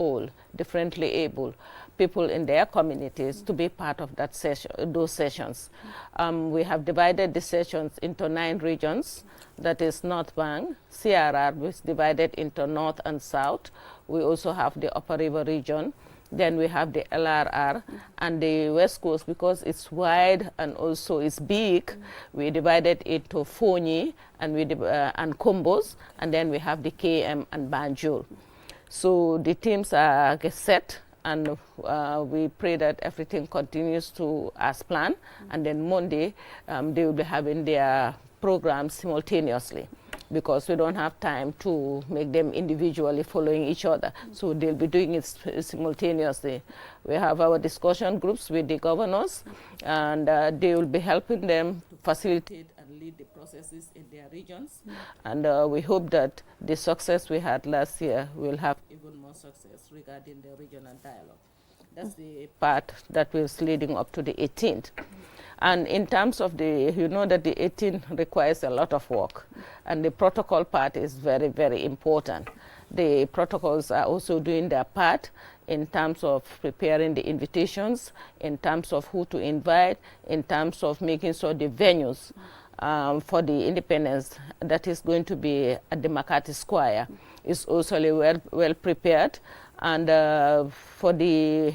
old, differently able people in their communities to be part of that session, those sessions. We have divided the sessions into 9 regions. That is North Bank, CRR, which is divided into North and South. We also have the Upper River region. Then we have the LRR and the West Coast, because it's wide and also it's big. We divided it to Fonyi and and Combos, and then we have the KM and Banjul. So the teams are set, and we pray that everything continues to as planned. And then Monday, they will be having their programs simultaneously, because we don't have time to make them individually following each other. So they'll be doing it simultaneously. We have our discussion groups with the governors, and they will be helping them to facilitate and lead the processes in their regions. And we hope that the success we had last year will have even more success regarding the regional dialogue. That's the part that was leading up to the 18th. And in terms of the, you know that the 18th requires a lot of work, and the protocol part is very, very important. The protocols are also doing their part in terms of preparing the invitations, in terms of who to invite, in terms of making sure the venues for the independence that is going to be at the Makati Square is also well prepared. And for the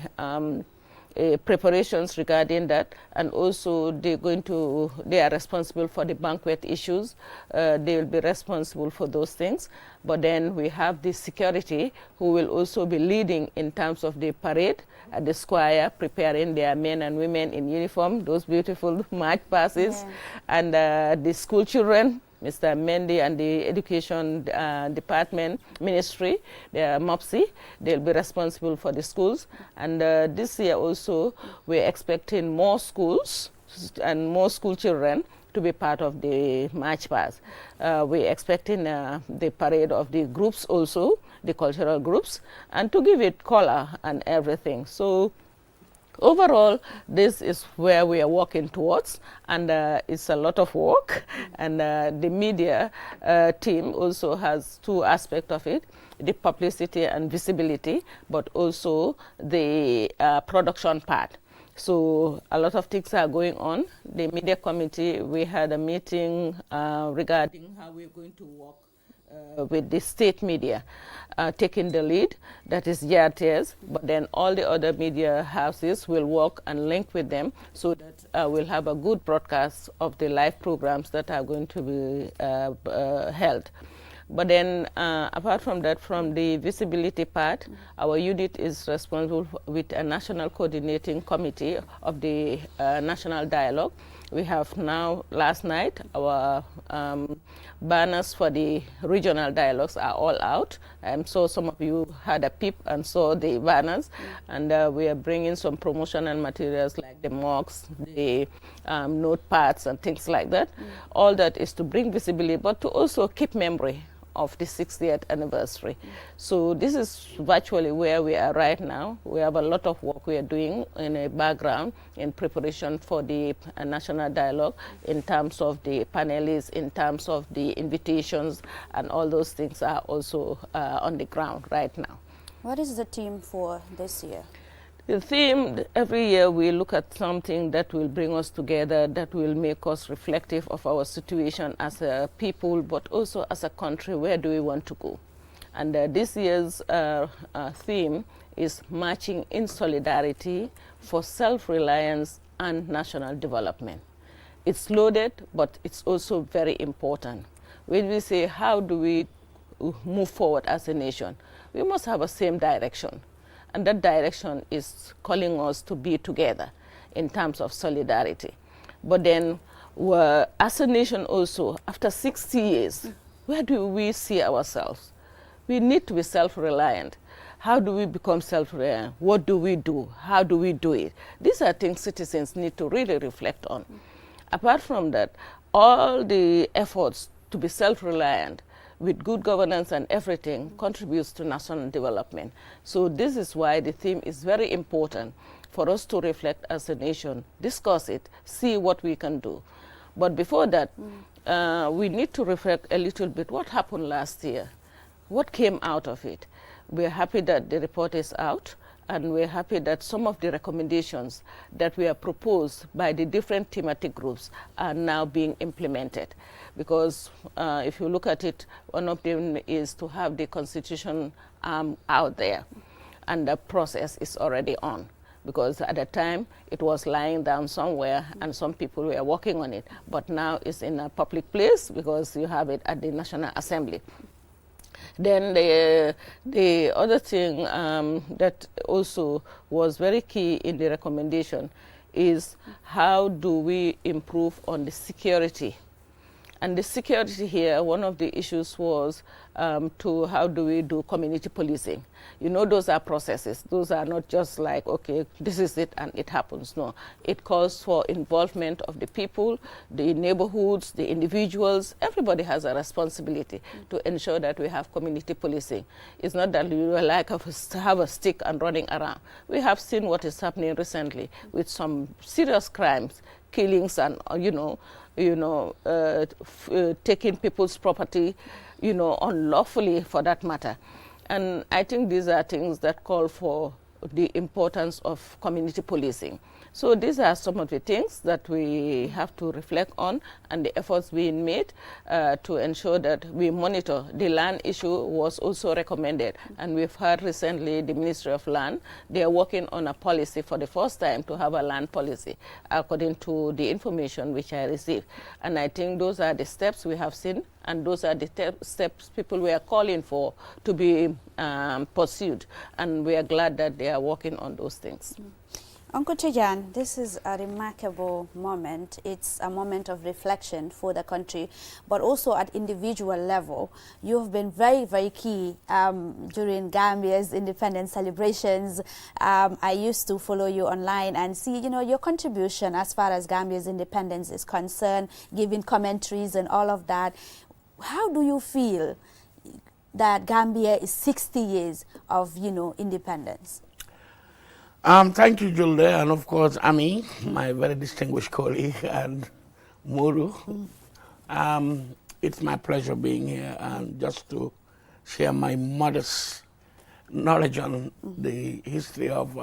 preparations regarding that, and also they are responsible for the banquet issues. They will be responsible for those things. But then we have the security who will also be leading in terms of the parade at the square, preparing their men and women in uniform, those beautiful march passes, and the school children, Mr. Mendy and the Education Department Ministry, the MOPSI, they'll be responsible for the schools. And this year also, we're expecting more schools and more school children to be part of the march pass. We're expecting the parade of the groups also, the cultural groups, and to give it color and everything. So overall, this is where we are working towards, and it's a lot of work. And the media team also has 2 aspects of it: the publicity and visibility, but also the production part. So a lot of things are going on. The media committee, we had a meeting regarding how we're going to work with the state media taking the lead, that is GRTS, but then all the other media houses will work and link with them, so that we'll have a good broadcast of the live programs that are going to be held. But then apart from that, from the visibility part, our unit is responsible with a national coordinating committee of the national dialogue. We have now, last night, our banners for the regional dialogues are all out. So some of you had a peep and saw the banners. And we are bringing some promotional materials like the mugs, the notepads and things like that. All that is to bring visibility, but to also keep memory of the 60th anniversary. So this is virtually where we are right now. We have a lot of work we are doing in a background in preparation for the national dialogue, in terms of the panelists, in terms of the invitations, and all those things are also on the ground right now. What is the theme for this year? The theme, every year we look at something that will bring us together, that will make us reflective of our situation as a people, but also as a country. Where do we want to go? And this year's theme is Marching in Solidarity for Self-Reliance and National Development. It's loaded, but it's also very important. When we say, how do we move forward as a nation? We must have a same direction. And that direction is calling us to be together in terms of solidarity. But then, as a nation also, after 60 years, where do we see ourselves? We need to be self-reliant. How do we become self-reliant? What do we do? How do we do it? These are things citizens need to really reflect on. Apart from that, all the efforts to be self-reliant with good governance and everything contributes to national development. So this is why the theme is very important for us to reflect as a nation, discuss it, see what we can do. But before that, we need to reflect a little bit what happened last year, what came out of it. we're happy that the report is out, and we're happy that some of the recommendations that were proposed by the different thematic groups are now being implemented. Because if you look at it, one of them is to have the constitution out there, and the process is already on. Because at the time, it was lying down somewhere, and some people were working on it. But now it's in a public place because you have it at the National Assembly. Then the other thing that also was very key in the recommendation is how do we improve on the security. And the security here, one of the issues was to how do we do community policing. You know, those are processes. Those are not just like, okay, this is it and it happens. No, it calls for involvement of the people, the neighborhoods, the individuals. Everybody has a responsibility to ensure that we have community policing. It's not that you like have a stick and running around. We have seen what is happening recently with some serious crimes, killings, and taking people's property, unlawfully for that matter. And I think these are things that call for the importance of community policing. So these are some of the things that we have to reflect on, and the efforts being made to ensure that we monitor. The land issue was also recommended, and we've heard recently the Ministry of Land, they are working on a policy for the first time to have a land policy, according to the information which I received. And I think those are the steps we have seen, and those are the steps people were calling for to be pursued. And we are glad that they are working on those things. Uncle Tijan, this is a remarkable moment. It's a moment of reflection for the country, but also at individual level. You have been very, very key during Gambia's independence celebrations. I used to follow you online and see, your contribution as far as Gambia's independence is concerned, giving commentaries and all of that. How do you feel that Gambia is 60 years of, independence? Thank you, Julde, and of course, Ami, my very distinguished colleague, and Muru. It's my pleasure being here and just to share my modest knowledge on the history of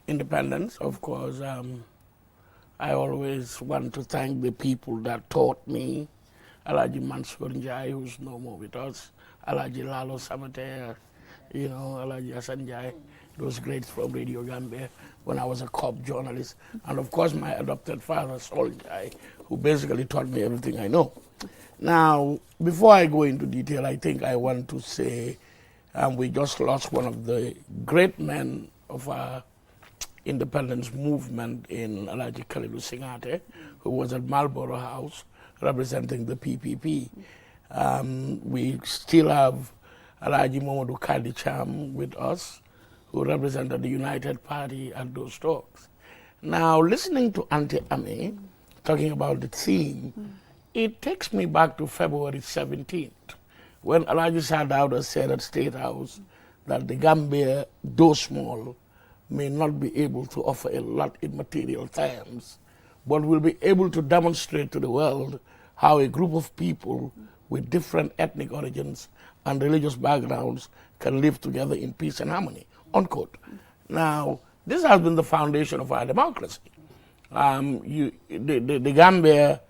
independence. Of course, I always want to thank the people that taught me. Alaji Mansour Njai, who's no more with us, Alaji Lalo Samate, Alaji Hassan Njai, those greats from Radio Gambia when I was a cop journalist. And of course, my adopted father, Sol Njai, who basically taught me everything I know. Now, before I go into detail, I think I want to say we just lost one of the great men of our independence movement in Alaji Kalilu Singate, who was at Marlborough House representing the PPP. We still have Alaji Momodu Kadicham with us, who represented the United Party at those talks. Now, listening to Auntie Ame talking about the theme, it takes me back to February 17th, when Alaji Sadauda said at State House that the Gambia, though small, may not be able to offer a lot in material terms, but will be able to demonstrate to the world how a group of people with different ethnic origins and religious backgrounds can live together in peace and harmony, unquote. Now, this has been the foundation of our democracy. The Gambia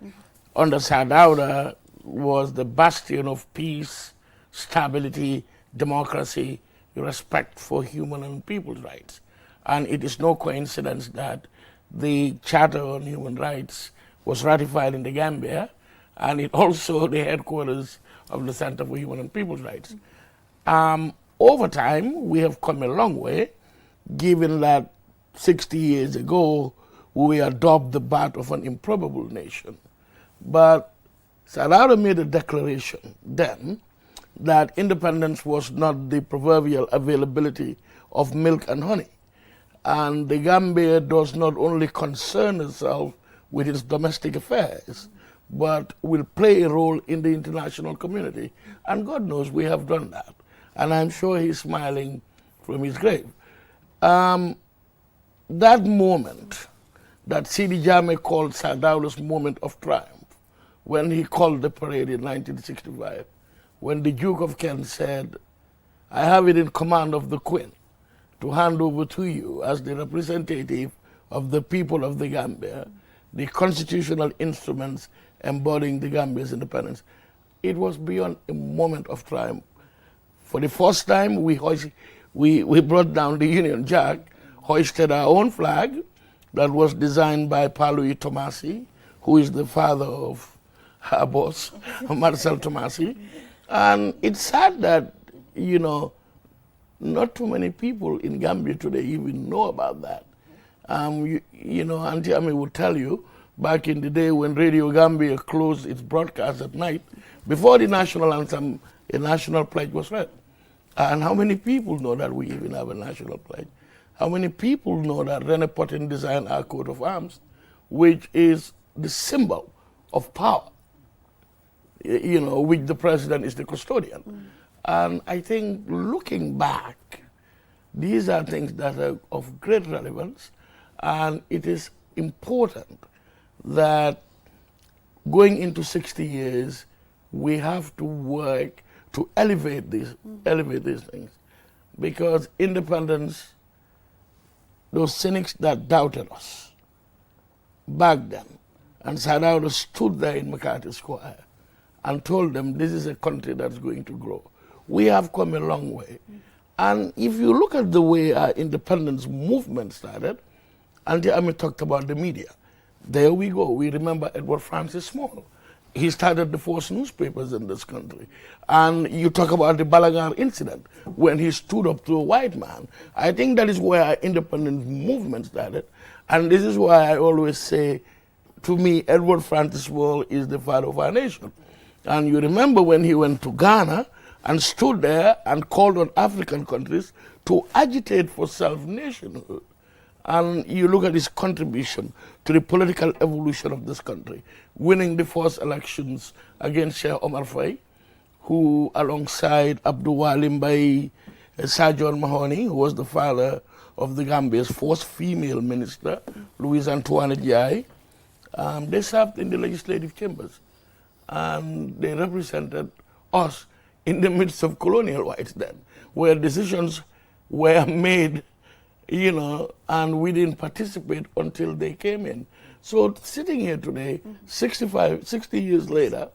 under Sadauda was the bastion of peace, stability, democracy, respect for human and people's rights. And it is no coincidence that the Charter on Human Rights was ratified in the Gambia, and it also the headquarters of the Center for Human and People's Rights. Over time, we have come a long way, given that 60 years ago, we adopted the birth of an improbable nation. But Sadauda made a declaration then that independence was not the proverbial availability of milk and honey. And the Gambia does not only concern itself with its domestic affairs, but will play a role in the international community. And God knows we have done that. And I'm sure he's smiling from his grave. That moment that Sidi Jammeh called Sadauda's moment of triumph, when he called the parade in 1965, when the Duke of Kent said, I have it in command of the Queen to hand over to you as the representative of the people of the Gambia, the constitutional instruments embodying the Gambia's independence. It was beyond a moment of triumph. For the first time, we brought down the Union Jack, hoisted our own flag that was designed by Paolo Tomasi, who is the father of our boss, Marcel Tomasi. And it's sad that, you know, not too many people in Gambia today even know about that. You know, Auntie Ami will tell you, back in the day when Radio Gambia closed its broadcast at night, before the national anthem, a national pledge was read. And how many people know that we even have a national pledge? How many people know that René Potin designed our coat of arms, which is the symbol of power, you know, which the president is the custodian. And I think looking back, these are things that are of great relevance, and it is important that going into 60 years, we have to work to elevate these things. Because independence, those cynics that doubted us back then, and Sadao stood there in McCarthy Square and told them this is a country that's going to grow. We have come a long way. And if you look at the way our independence movement started, Auntie Ami talked about the media. There we go. We remember Edward Francis Small. He started the first newspapers in this country. And you talk about the Balagar incident, when he stood up to a white man. I think that is where our independence movement started. And this is why I always say, to me, Edward Francis Small is the father of our nation. And you remember when he went to Ghana and stood there and called on African countries to agitate for self-nationhood. And you look at his contribution to the political evolution of this country, winning the first elections against Sheikh Omar Faye, who alongside Abdou Wali Mbaye, Sajon Mahoney, who was the father of the Gambia's first female minister, Louise Antoinette Ndiaye, they served in the legislative chambers. And they represented us in the midst of colonial whites then, where decisions were made, you know, and we didn't participate until they came in. So sitting here today, 60 years later,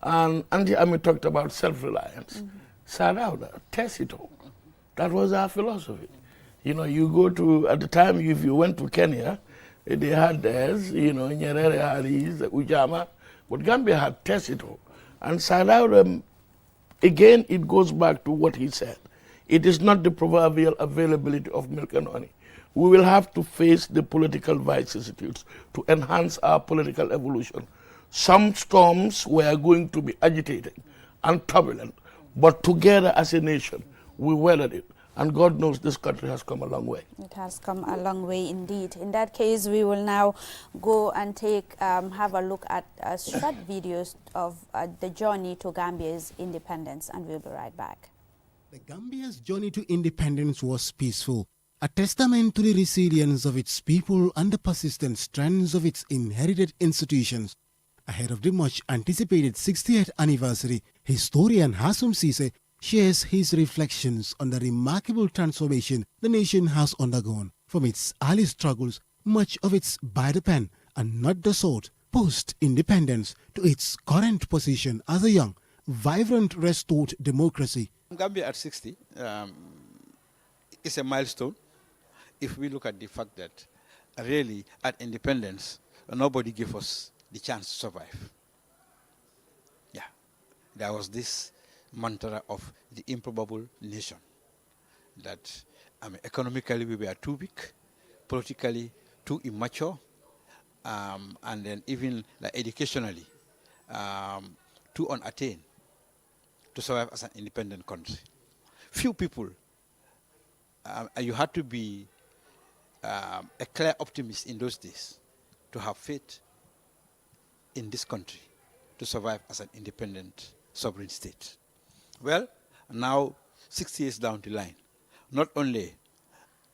and Auntie Ami talked about self-reliance. Sadauda, Tessito, that was our philosophy. You know, you go to, at the time, if you went to Kenya, they had theirs, you know, Nyerere had his, Ujama, but Gambia had Tessito. And Sadauda, again, it goes back to what he said. It is not the proverbial availability of milk and honey. We will have to face the political vicissitudes to enhance our political evolution. Some storms were going to be agitating and turbulent, but together as a nation, we weathered it. And God knows this country has come a long way. It has come a long way indeed. In that case, we will now go and have a look at short videos of the journey to Gambia's independence, and we'll be right back. The Gambia's journey to independence was peaceful, a testament to the resilience of its people and the persistent strengths of its inherited institutions. Ahead of the much-anticipated 60th anniversary, historian Hasum Sise shares his reflections on the remarkable transformation the nation has undergone from its early struggles, much of it's by the pen and not the sword, post-independence, to its current position as a young, vibrant, restored democracy. Gambia at 60 is a milestone if we look at the fact that really at independence, nobody gave us the chance to survive. Yeah, there was this mantra of the improbable nation, that economically we were too weak, politically too immature, and then even like, educationally too unattained to survive as an independent country. Few people, you had to be a clear optimist in those days to have faith in this country to survive as an independent sovereign state. Well, now 60 years down the line, not only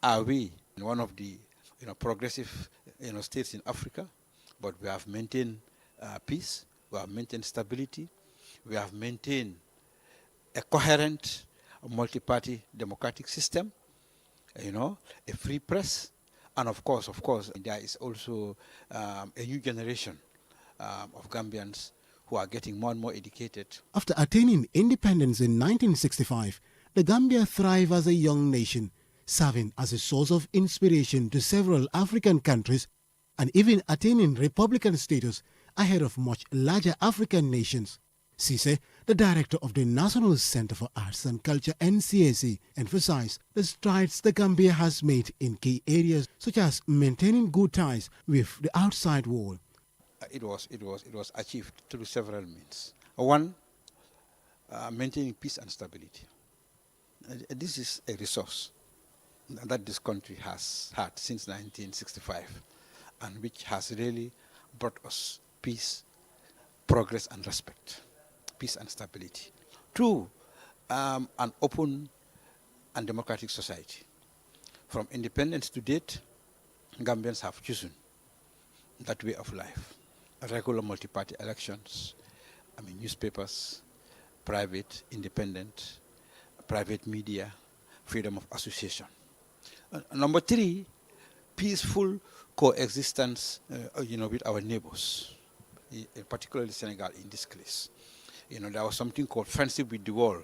are we one of the progressive states in Africa, but we have maintained peace, we have maintained stability, we have maintained a coherent a multi-party democratic system, you know, a free press, and of course, there is also a new generation of Gambians who are getting more and more educated. After attaining independence in 1965, the Gambia thrived as a young nation, serving as a source of inspiration to several African countries and even attaining republican status ahead of much larger African nations. Cisse, the director of the National Center for Arts and Culture NCAC, emphasized the strides the Gambia has made in key areas such as maintaining good ties with the outside world. It was achieved through several means. One, maintaining peace and stability. This is a resource that this country has had since 1965, and which has really brought us peace, progress, and respect. Peace and stability. Two, an open and democratic society. From independence to date, Gambians have chosen that way of life. Regular multi-party elections, newspapers, private, independent, private media, freedom of association. Number three, peaceful coexistence, with our neighbors, particularly Senegal in this case. There was something called friendship with the world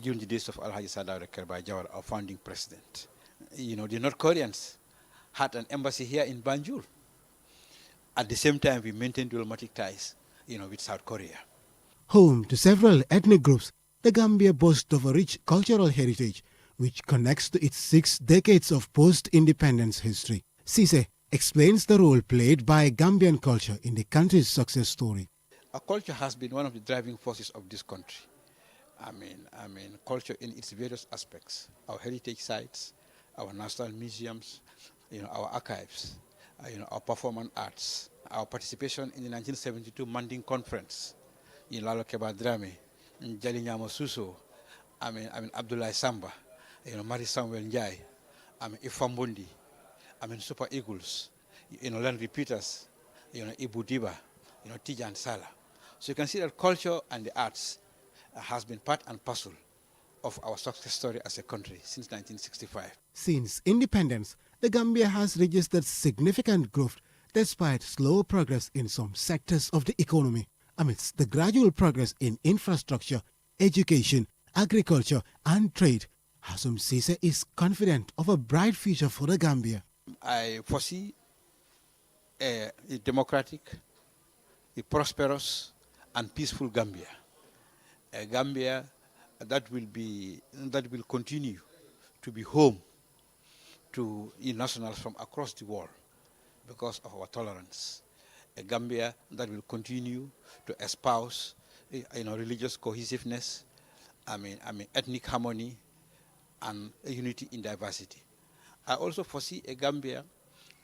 during the days of Alhaji Sadawda Kerba Jawara, our founding president. The North Koreans had an embassy here in Banjul. At the same time, we maintained diplomatic ties, with South Korea. Home to several ethnic groups, the Gambia boasts of a rich cultural heritage, which connects to its 6 decades of post-independence history. Cisse explains the role played by Gambian culture in the country's success story. Our culture has been one of the driving forces of this country. Culture in its various aspects, our heritage sites, our national museums, our archives, our performance arts, our participation in the 1972 Manding Conference, Lalo Keba Drame, Jali Nyamo Suso, Abdullah Samba, Mari Samuel Njai, Ifambundi, Super Eagles, Land Repeaters, Ibu Diba, Tijan Sala. So you can see that culture and the arts has been part and parcel of our success story as a country since 1965. Since independence, the Gambia has registered significant growth despite slow progress in some sectors of the economy. Amidst the gradual progress in infrastructure, education, agriculture and trade, Hassum Cisse is confident of a bright future for the Gambia. I foresee a democratic, a prosperous and peaceful Gambia. A Gambia that will continue to be home to nationals from across the world because of our tolerance. A Gambia that will continue to espouse religious cohesiveness, ethnic harmony and unity in diversity. I also foresee a Gambia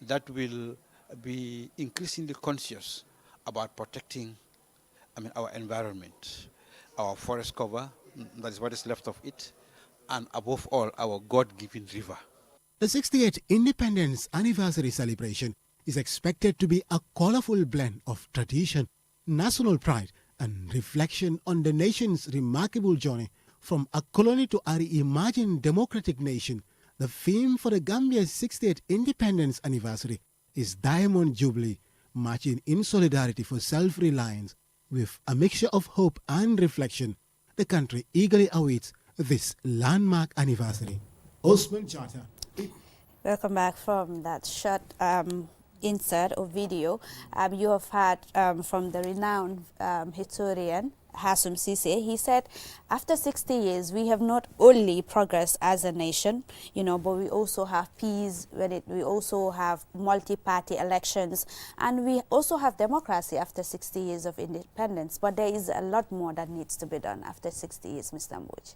that will be increasingly conscious about protecting our environment, our forest cover, that is what is left of it, and above all, our God-given river. The 68th Independence Anniversary celebration is expected to be a colorful blend of tradition, national pride, and reflection on the nation's remarkable journey from a colony to a reimagined democratic nation. The theme for the Gambia's 68th Independence Anniversary is Diamond Jubilee, marching in solidarity for self-reliance. With a mixture of hope and reflection, the country eagerly awaits this landmark anniversary. Osman Chata. Welcome back from that short insert or video. You have heard from the renowned historian Hassum Cisse. He said, after 60 years, we have not only progressed as a nation, but we also have peace, we also have multi-party elections, and we also have democracy after 60 years of independence. But there is a lot more that needs to be done after 60 years, Mr. Mbuj.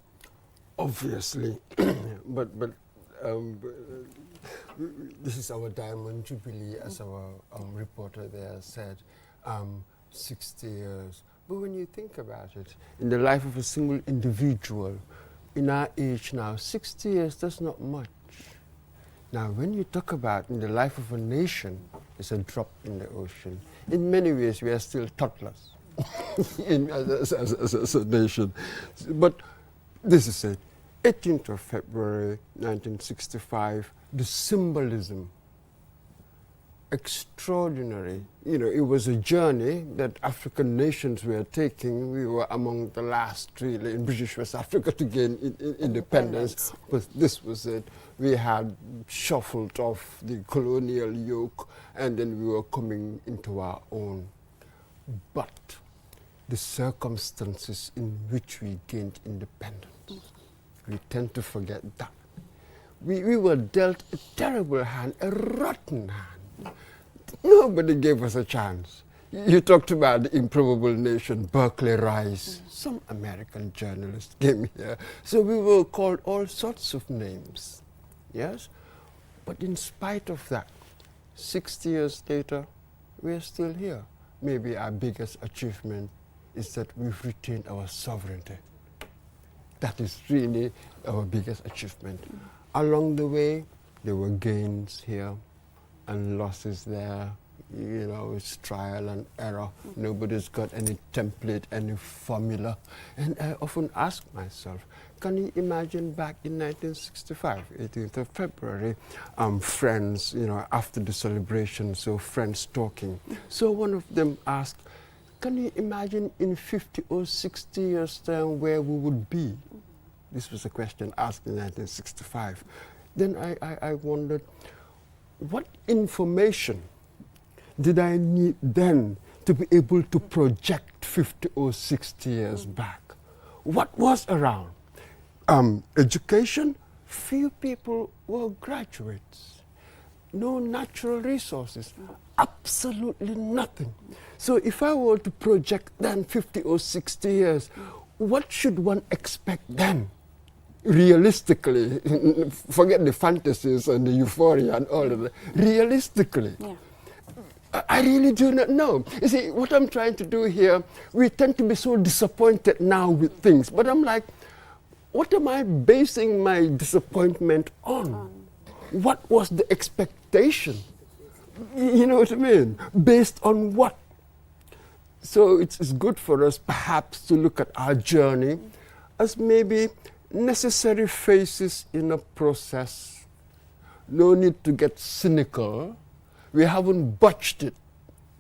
Obviously, but this is our Diamond Jubilee, as our reporter there said, 60 years. But when you think about it, in the life of a single individual, in our age now, 60 years, that's not much. Now, when you talk about in the life of a nation, it's a drop in the ocean. In many ways, we are still toddlers as a nation. But this is it. 18th of February 1965, the symbolism, extraordinary. You know, it was a journey that African nations were taking. We were among the last really in British West Africa to gain independence. But this was it. We had shuffled off the colonial yoke, and then we were coming into our own. But the circumstances in which we gained independence, we tend to forget that. We were dealt a terrible hand, a rotten hand. Nobody gave us a chance. You talked about the improbable nation, Berkeley Rice. Some American journalists came here. So we were called all sorts of names, yes? But in spite of that, 60 years later, we're still here. Maybe our biggest achievement is that we've retained our sovereignty. That is really our biggest achievement. Along the way, there were gains here and losses there. You know, it's trial and error. Nobody's got any template, any formula. And I often ask myself, can you imagine back in 1965, 18th of February, friends, you know, after the celebration, so friends talking. So one of them asked, can you imagine in 50 or 60 years' time where we would be? This was a question asked in 1965. Then I wondered, what information did I need then to be able to project 50 or 60 years back? What was around? Education, few people were graduates. No natural resources, absolutely nothing. So if I were to project then 50 or 60 years, what should one expect then? Realistically, forget the fantasies and the euphoria and all of that. Realistically, I really do not know. You see, what I'm trying to do here, we tend to be so disappointed now with things. But I'm like, what am I basing my disappointment on? What was the expectation? You know what I mean? Based on what? So it's good for us perhaps to look at our journey as maybe necessary phases in a process. No need to get cynical. We haven't botched it.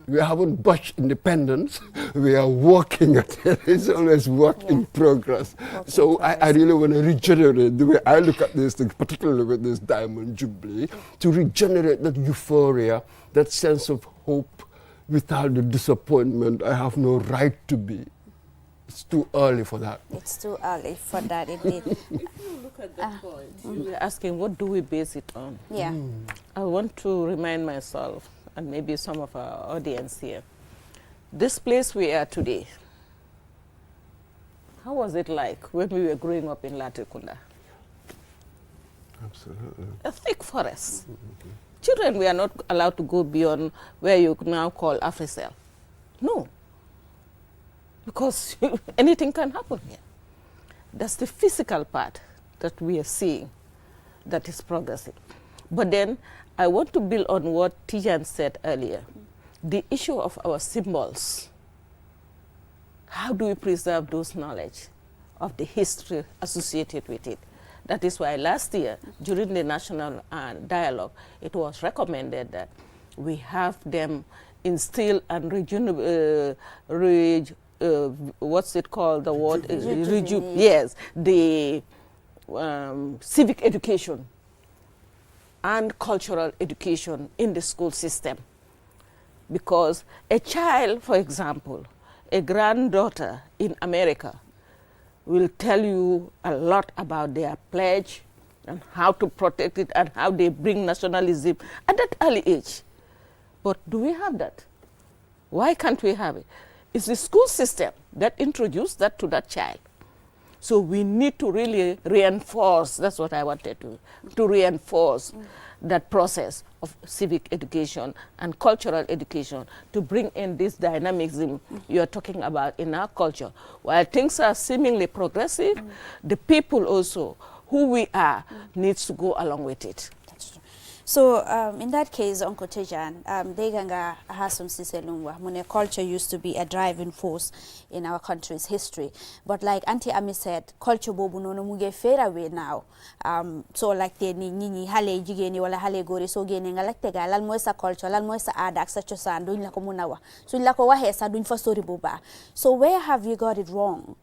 We haven't botched independence. We are working at it. It's always work in progress. So I really want to regenerate the way I look at these things, particularly with this Diamond Jubilee, to regenerate that euphoria, that sense of hope without the disappointment I have no right to be. It's too early for that. It's too early for that, indeed. If you look at that point, you were asking, what do we base it on? Yeah. I want to remind myself, and maybe some of our audience here, this place we are today, how was it like when we were growing up in Latrikunda? Absolutely. A thick forest. Children were not allowed to go beyond where you now call Africell. No. Because anything can happen here. That's the physical part that we are seeing that is progressive. But then I want to build on what Tijan said earlier. The issue of our symbols. How do we preserve those knowledge of the history associated with it? That is why last year, during the national dialogue, it was recommended that we have them instill and what's it called? The word? Yes, the civic education and cultural education in the school system. Because a child, for example, a granddaughter in America will tell you a lot about their pledge and how to protect it and how they bring nationalism at that early age. But do we have that? Why can't we have it? It's the school system that introduced that to that child. So we need to really reinforce, that's what I wanted to reinforce that process of civic education and cultural education to bring in this dynamism you're talking about in our culture. While things are seemingly progressive, the people also, who we are, needs to go along with it. That's true. So in that case, Uncle Tejan, Deganga Hasum Siselungwa, Mune culture used to be a driving force in our country's history. But like Auntie Ami said, culture bobu no muge fade away now. So like the nini hale jigeni wala hale gori so geni ngalak tega lal moisa culture, lal moisa adak sa chosan duñ la ko munawa. So la ko wahe sa duñ fa story boba. So where have you got it wrong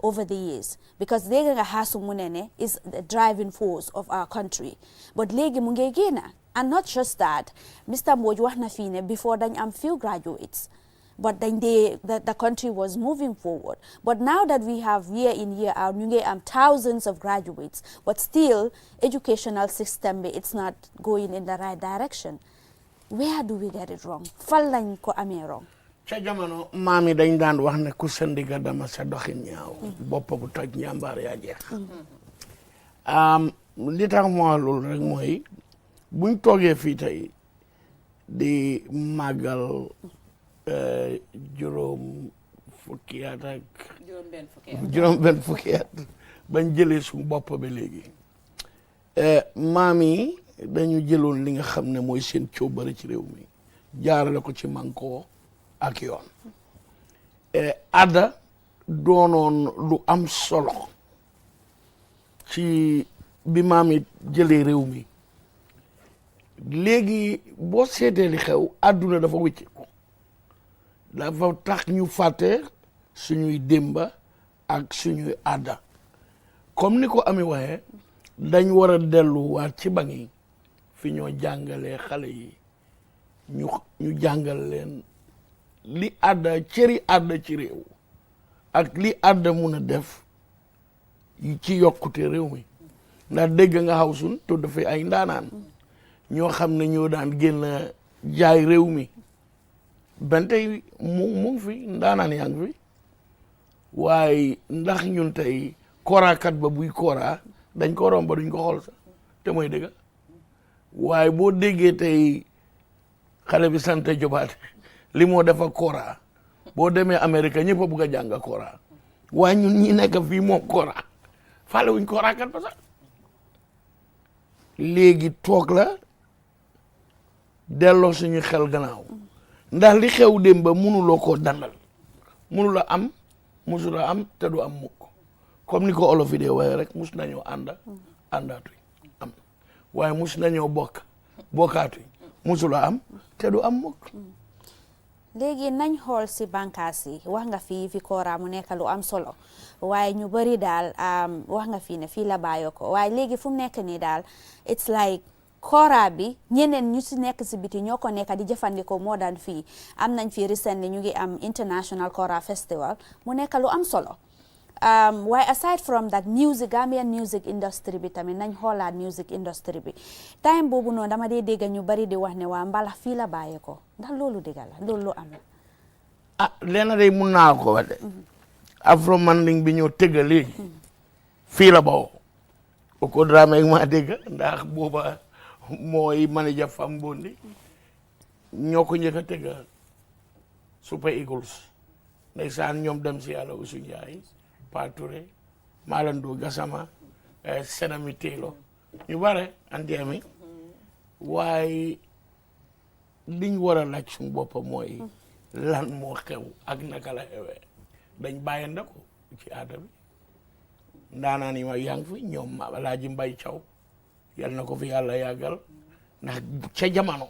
over the years? Because Deganga Hasum Munene is the driving force of our country. But legi munge gena. And not just that, Mr. Mbojwahna Fine, before then I'm few graduates. But then the country was moving forward. But now that we have year in, year out, thousands of graduates, but still, educational system, it's not going in the right direction. Where do we get it wrong? Fallañ ko amé wrong. Ca jamono maami dañ daan wax ne ku sa ndiga dama sa doxin ñaaw bopp bu toj ñambaar yaa jeex li tax moo loolu rek mooy buñ toogee fii tey di màggal juróom benn fukki at bañ jëlee suñu bopp ba léegi maam yi dañu jëloon li nga xam ne mooy seen coobare ci réew mi jaarale ko ci mànkoo ak yoon adda doonoon lu am solo ci bi maam yi jëlee réew mi léegi boo seetee li xew àdduna dafa wécce ko dafa tax ñu fàtte suñuy démba ak suñuy adda comme ni ko Ami waxee dañ war a delluwaat ci bank yi fi ñoo jàngalee xale yi ñu jàngal leen li adda cëri adda ci réew ak li adda mun a def ci yokkute réew mi ndax dégg nga xaw sun to dafay ay ndaanaan ñoo xam ne ñoo daan génn jaay réew mi ben tey mu ngi fi ndaanaan yaa ngi fi waaye ndax ñun tey koorakat ba buy kooraa dañ ko romb duñ ko xool sax te mooy dëgg waaye boo déggee tey xale bi sante jobaate li moo defa kooraa boo demee Amérique ñëpp a bugg a jàng kooraa waaye ñun ñi nekk fii moom kooraa faale wuñ kooraakat ba sax léegi toog la delloo suñu xel gannaaw ndax li xew dem ba mënuloo koo dandal mënula am musula am te du am mukk comme ni ko olof yi dee waaye rek mus nañoo àndaatuñ am waaye mus nañoo bokkaatuñ musula am te du am mukk léegi nañ xool si bànqaas yi wax nga fi kooraa mu nekk lu am solo waaye ñu bari daal wax nga fii ne fii la bàyyoo ko waaye léegi fu mu nekk nii daal it's like kooraa bi ñeneen ñu si nekk si biti ñoo ko nekk di jëfandikoo moo daan fii am nañ fii recently ñu ngi am International Kora Festival mu nekk lu am solo waaye aside from that music Gambian music industry bi tamit nañ xoolaat music industry bi time boobu noonu dama dee dégg ñu bari di wax ne waa mbalax fii la bàyyee ko ndax loolu dégg la loolu lu am leena day mun naa ko wax de afro manding bi ñoo tëgga léegi fii la bawoo o ko Dramé ma dégg ndax booba mooy manager Fam Bondi ñoo ko njëkk a tëgga Super Eagles ndeysaan ñoom dem si yàlla Usu Njaay Pa Touré Malando Gassama Senami Télo ñu bare anteemi waaye liñ war a laaj suñu bopp mooy lan moo xew ak naka la xewee dañ bàyyanda ko ci aada bi ndaanaan yi ma yaa ngi fi ñoom Alaaji Mbay Caw yal na ko fi yàlla yàggal ndax ca jamono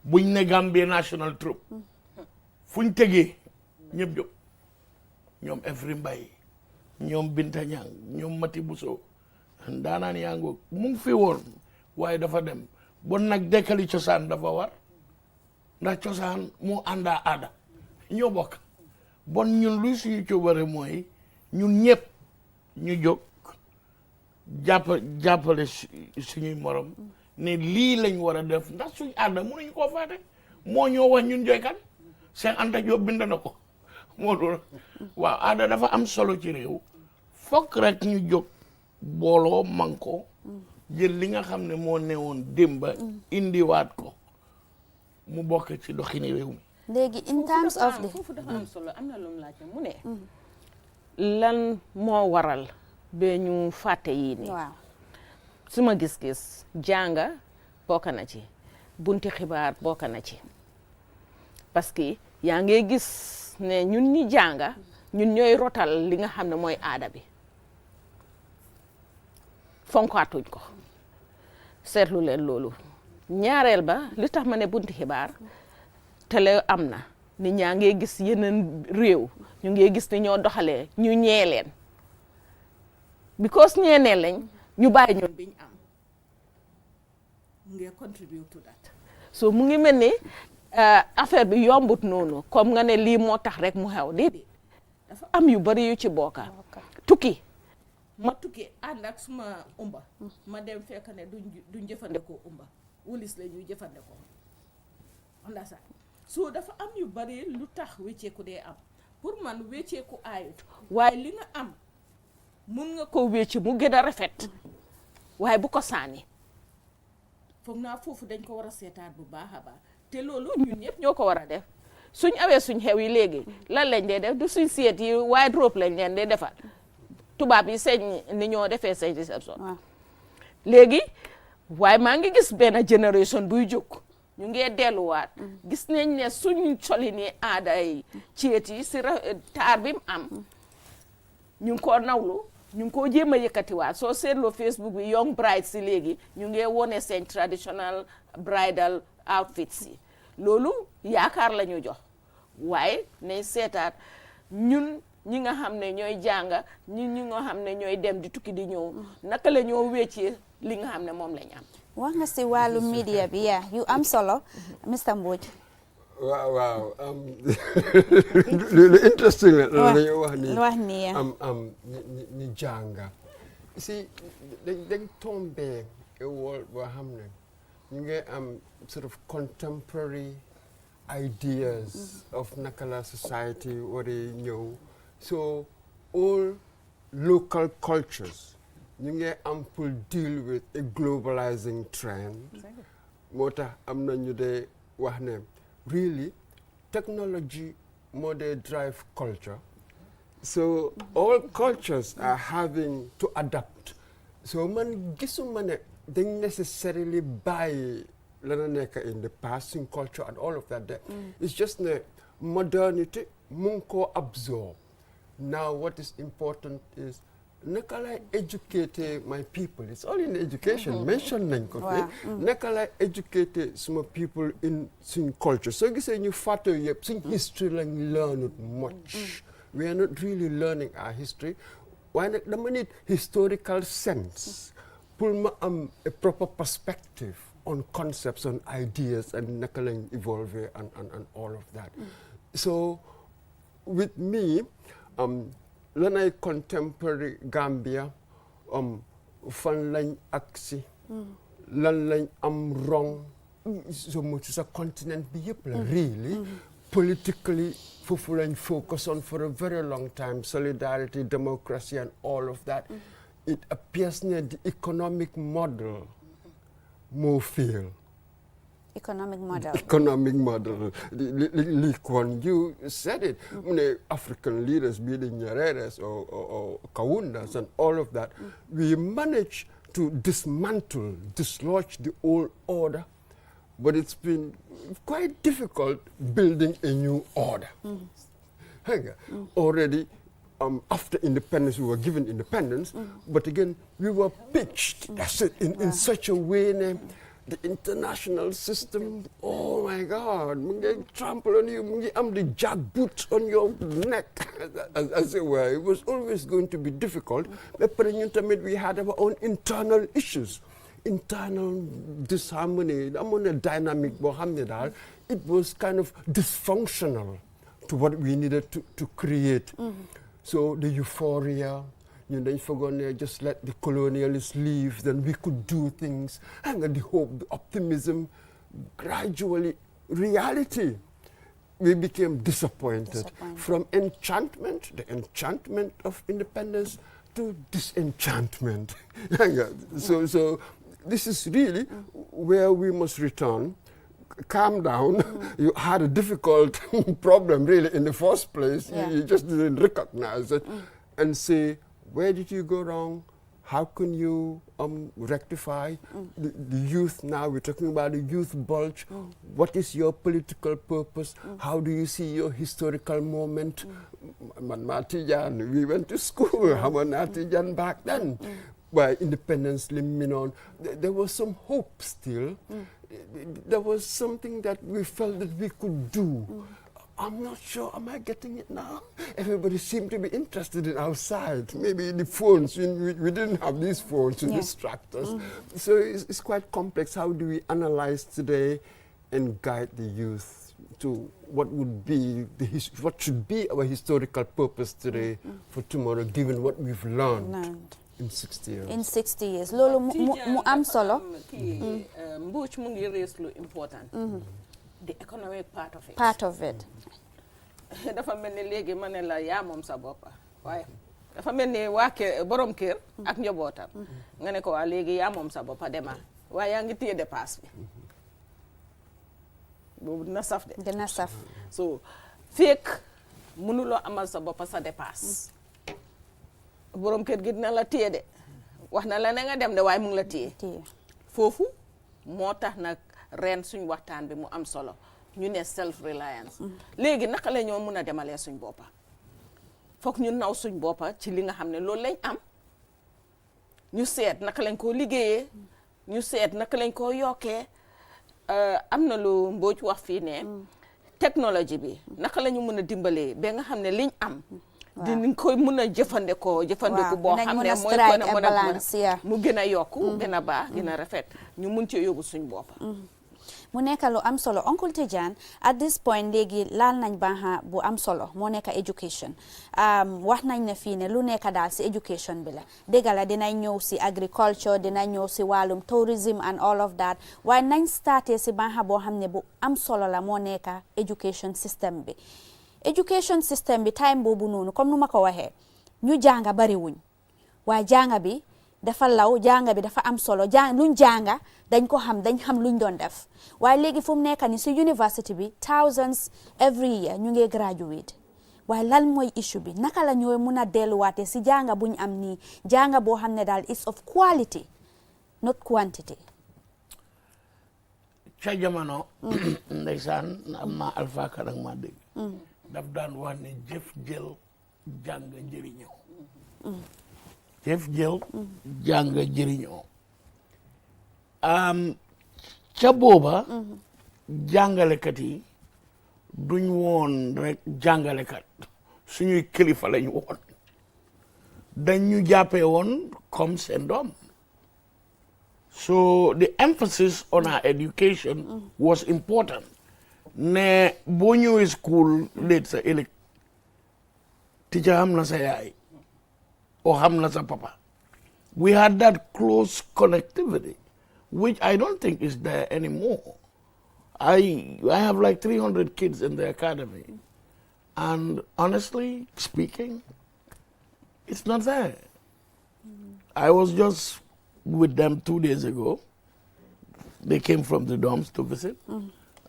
buñ ne Gambia National Troupe fuñ tegee ñëpp jóg ñoom Efri Mbay ñoom Binta Ñang ñoom Mati Buso ndaanaan yaa ngoog mu ngi fi woon waaye dafa dem bon nag dekkali cosaan dafa war ndax cosaan moo àndaa aada ñoo bokk bon ñun luy suñu coobare mooy ñun ñëpp ñu jóg jàppale suñuy morom ne lii lañ war a def ndax suñu aada mënuñu koo faate moo ñoo wax ñun joykat seen Anta Diop bind na ko moo doon waaw aada dafa am solo ci réew fokk rek ñu jóg booloo man ko jël li nga xam ne moo newoon démba indiwaat ko mu bokk ci doxini réew mi léegi in terms of the foofu dafa am solo am na lu mu laaj mu ne lan moo waral ba ñu fàtte yii nii waaw suma gis-gis jànga bokk na ci bunti xibaar bokk na ci parce que yaa ngi gis ne ñun ñi jànga ñun ñooy rotal li nga xam ne mooy aada bi fonkaatuñ ko seetlu leen loolu ñaareel ba li tax ma ne bunti xibaar télé am na nit ñaa ngi gis yeneen réew ñu ngi gis ni ñoo doxalee ñu ñee leen because ñeenee lañ ñu bàyyi ñoon biñ am mu ngi contribute to that so mu ngi mel ni affaire bi yombut noonu comme nga ne lii moo tax rek mu xew déedéet dafa am yu bari yu ci bokka tukki ma tukki ànd ak suma umba ma dem fekk ne duñ jëfandikoo umba wulis la ñuy jëfandikoo onda sax so dafa am yu bari lu tax wécceeku dee am pour man wécceeku aayut waaye li nga am mun nga ko wécci mu gën a rafet waaye bu ko saani foog naa foofu dañ ko war a seetaat bu baax a baax te loolu ñun ñëpp ñoo ko war a def suñ awee suñ xew yi léegi lan lañ dee def du suñ seet yi wardrobe lañ leen dee defal tubaab yi seen ni ñoo defee seen réception léegi waaye maa ngi gis benn génération buy jóg ñu ngee delluwaat gis nañ ne suñ solini aada yi ceet yi si taar bi mu am ñu ngi koo nawlu ñu ngi koo jéem a yëkkatiwaat soo seetloo Facebook bi young bride si léegi ñu ngee wone seen traditional bridal outfits yi loolu yaakaar la ñu jox waaye nañ seetaat ñun ñi nga xam ne ñooy jànga ñi nga xam ne ñooy dem di tukki di ñëw naka la ñoo wéccee li nga xam ne moom lañ am wax nga si wàllu media bi yu am solo Mr Mbodj waaw lu interesting la dañoo wax ni ni jànga si dañ tombé world boo xam ne ñu ngi am sort of contemporary ideas of naka la society war a ñëw so all local cultures ñu ngi am pour deal with a globalizing trend moo tax am na ñu dee wax ne really technology more they drive culture so all cultures are having to adapt so man gisuma ne dañ necessarily buy lana nekk in the past in culture and all of that there it's just ne modernity mu ngi koo absorb now what is important is naka lay educate my people it's all in education mention nañ ko fi naka lay educate suma people in suñ culture soo gisee ñu fàtte yëpp suñ history lañ learned much we are not really learning our history waaye nag dama need historical sense pour ma am a proper perspective on concepts on ideas and naka lañ evolve and all of that so with me lanay contemporary Gambia fan lañ agsi lan lañ am wrong so much sa continent bi yëpp la really politically foofu lañ focus on for a very long time solidarity democracy and all of that it appears that the economic model moo fail economic model. Lee Kuan Yew said it. African leaders, be the Nyereres or Kawundas and all of that, we managed to dismantle, dislodge the old order, but it's been quite difficult building a new order. Already, after independence, we were given independence, but again, we were pitched in such a way. The international system, oh my God, mungi trample on you, mungi am the jackboot on your neck, as it were. It was always going to be difficult. But we had our own internal issues, internal disharmony, a dynamic, it was kind of dysfunctional to what we needed to create. So the euphoria, they forgot just let the colonialists leave, then we could do things. And the hope, the optimism, gradually, reality, we became disappointed. From enchantment, the enchantment of independence, to disenchantment. So this is really where we must return. Calm down. You had a difficult problem, really, in the first place. You just didn't recognize it. And say, where did you go wrong? how can you rectify the youth now? We're talking about the youth bulge. What is your political purpose? How do you see your historical moment? Manmatijan, we went to school. Hamanatijan back then. Where independence limit on, there was some hope still. There was something that we felt that we could do. I'm not sure, am I getting it now? Everybody seemed to be interested in outside. Maybe the phones, we didn't have these phones to distract us. So it's quite complex. How do we analyze today and guide the youth to what would be, what should be our historical purpose today for tomorrow, given what we've learned in 60 years? In 60 years. Lolo mu am solo. Mbuch mu ngi raise lu important. The economic part of it. Part of it. Dafa mel ni léegi ma ne la yaa moom sa boppa waaye dafa mel ni waa kër borom kër ak njabootam nga ne ko waa léegi yaa moom sa boppa dema waaye yaa ngi téye dépasse bi boobu dina saf de. Dina saf. So fekk mënuloo amal sa boppa sa dépasse borom kër gi dina la téye de wax na la ne nga dem de waaye mu ngi la téye foofu moo tax nag ren suñ waxtaan bi mu am solo ñu ne self reliance léegi naka la ñoo mën a demalee suñ boppa foog ñu naw suñ boppa ci li nga xam ne loolu lañ am ñu seet naka lañ koo liggéeyee ñu seet naka lañ koo yokkee am na lu Mbodj wax fii ne technologie bi naka la ñu mën a dimbalee ba nga xam ne liñ am dinañ koy mën a jëfandiku boo xam ne mooy ko ne mën a mu gën a yokku gën a baax gën a rafet ñu mun ci yóbbu suñ boppa mu nekk lu am solo Uncle Tidiane at this point léegi laal nañ baaxa bu am solo moo nekk education wax nañ ne fii ne lu nekk daal si education bi la dégg la dinañ ñëw si agriculture dinañ ñëw si wàllum tourism and all of that waaye nañ starté si baaxa boo xam ne bu am solo la moo nekk education system bi education system bi time boobu noonu comme nu ma ko waxee ñu jànga bari wuñ waaye jànga bi dafa law jànga bi dafa am solo luñ jànga dañ ko xam dañ xam luñ doon def waaye léegi fu mu nekk ni si university bi thousands every year ñu ngi graduate waaye lan mooy issue bi naka la ñooy mun a delluwaate si jànga buñ am nii jànga boo xam ne daal is of quality not quantity. ca jamono ndeysaan am na alpha kanang ma dégg daf daan wax ne jëf jël jàng jëriñoo jëf jël jàng jëriñoo ca booba jàngalekat yi duñ woon rek jàngalekat suñuy kilifa lañ woon dañ ñu jàppee woon comme seen doom so the emphasis on our education was important ne boo ñëwee school léegi sa ëllëg teacher xam na sa yaay or xam na sa papa we had that close connectivity which I don't think is there anymore. I have like 300 kids in the academy and honestly speaking it's not there. I was just with them 2 days ago. They came from the dorms to visit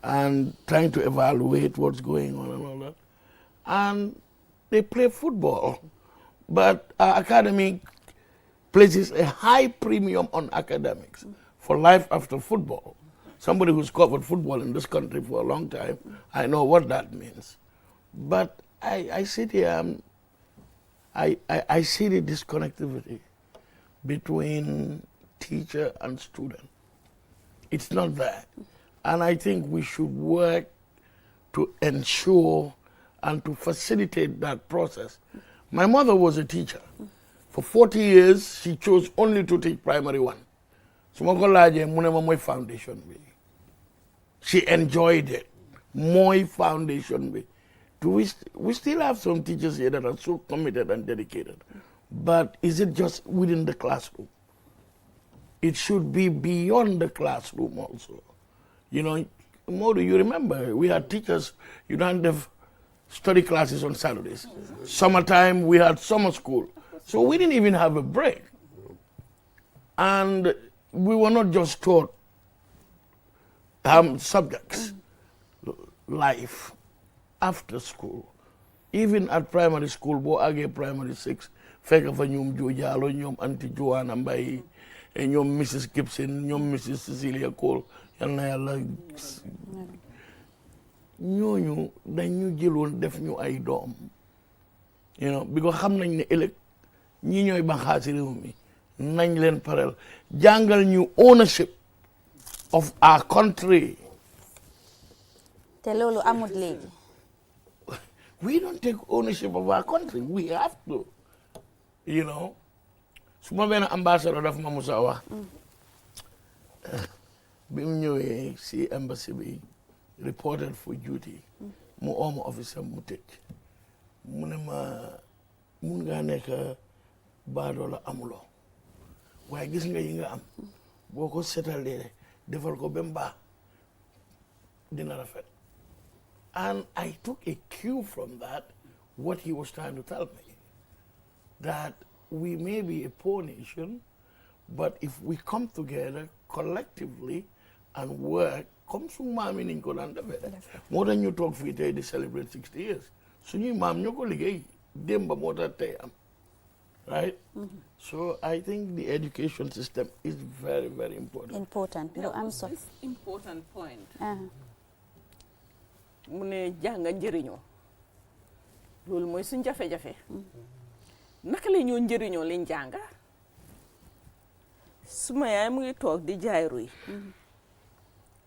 and trying to evaluate what's going on and all that. And they play football. But our academy places a high premium on academics for life after football. Somebody who's covered football in this country for a long time, I know what that means. But I sit here, I see the disconnectivity between teacher and student. It's not there. And I think we should work to ensure and to facilitate that process. My mother was a teacher. For 40 years, she chose only to teach primary one. So my foundation. She enjoyed it. My foundation. We still have some teachers here that are so committed and dedicated. But is it just within the classroom? It should be beyond the classroom also. You know, Modu, you remember, we had teachers, you don't have study classes on Saturdays. Summertime, we had summer school. So we didn't even have a break. And we were not just taught subjects, life, after school. Even at primary school, primary 6, fekk fa ñoom Joojalo ñoom anti Joanna Mbaye ñoom Mrs Gibson ñoom Mrs Cecilia Cole yal na yàlla ñooñu dañ ñu jëloon def ñu ay doom you know bi ko xam nañ ne ëllëg ñii ñooy banxaasi réew mi nañ leen parel jàngal ñu ownership of our country. te loolu amut léegi. We don't take ownership of our country. We have to. You know. Suma benn ambassador daf ma musa wax. Bi mu ñëwee si embassy bi reported for duty. Mu ooma officer mu tëj. Mu ne ma mun ngaa nekk baadoola amuloo. waaye gis nga yi nga am. boo ko setalee defal ko ba mu baax dina rafet. And I took a cue from that, what he was trying to tell me, that we may be a poor nation, but if we come together collectively and work, comme suñu maam yi niñ ko daan defee. moo tax ñu toog fii tey di celebrate 60 years. suñuy maam ñoo ko liggéey démb moo tax tey am. Right? So I think the education system is very, very important. Important. No, I'm sorry. This important point. Uh-huh. mu ne jàng njëriñoo loolu mooy suñ jafe-jafe naka la ñoo njëriñoo liñ jànga suma yaay mu ngi toog di jaay ruy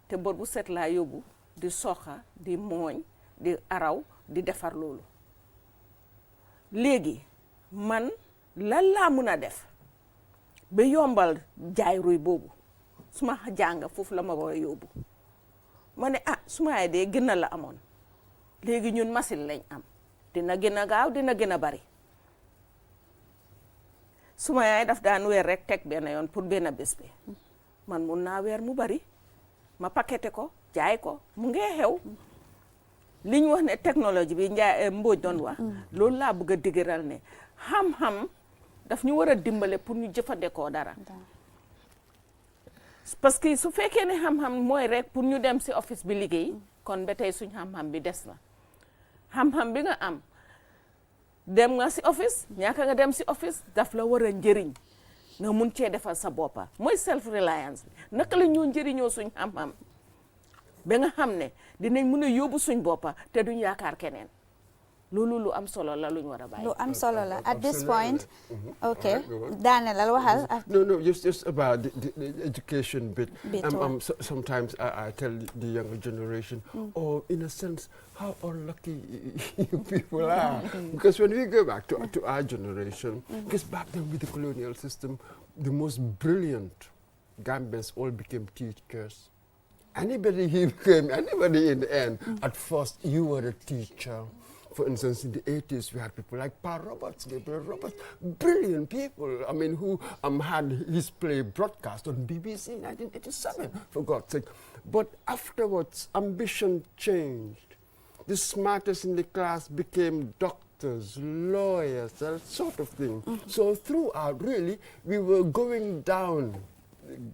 te bor bu set laa yóbbu di soxa di mooñ di araw di defar loolu léegi man lan laa mun a def ba yombal jaay ruy boobu suma jàng foofu la ma war a yóbbu ma ne suma yaay de gën a la amoon léegi ñun machine lañ am dina gën a gaaw dina gën a bari suma yaay daf daan weer rek teg benn yoon pour benn bés bi man mun naa weer mu bari ma paqueté ko jaay ko mu ngee xew li ñu wax ne technologie bi Mbodj doon wax loolu laa bëgg a digëral ne xam-xam daf ñu war a dimbale pour ñu jëfandikoo dara parce que su fekkee ne xam-xam mooy rek pour ñu dem si office bi liggéey kon ba tey suñ xam-xam bi des na xam-xam bi nga am dem nga si office ñaaka nga dem si office daf la war a njëriñ nga mun cee defal sa boppa mooy self reliance bi naka la ñoo njëriñoo suñ xam-xam ba nga xam ne dinañ mun a yóbbu suñ boppa te duñ yaakaar keneen loolu lu am solo la luñ war a bàyyi. Lu am solo la at this point. Okay. Daniel, waxal. No, just about the education bit. Sometimes I tell the younger generation, or in a sense, how unlucky you people are. Because when we go back to our generation, because back then with the colonial system, the most brilliant Gambians all became teachers. Anybody in the end, at first you were a teacher. For instance, in the 80s, we had people like Pa Roberts, Gabriel Roberts, brilliant people, I mean, who had his play broadcast on BBC in 1987, for God's sake. But afterwards, ambition changed. The smartest in the class became doctors, lawyers, that sort of thing. So throughout, really, we were going down.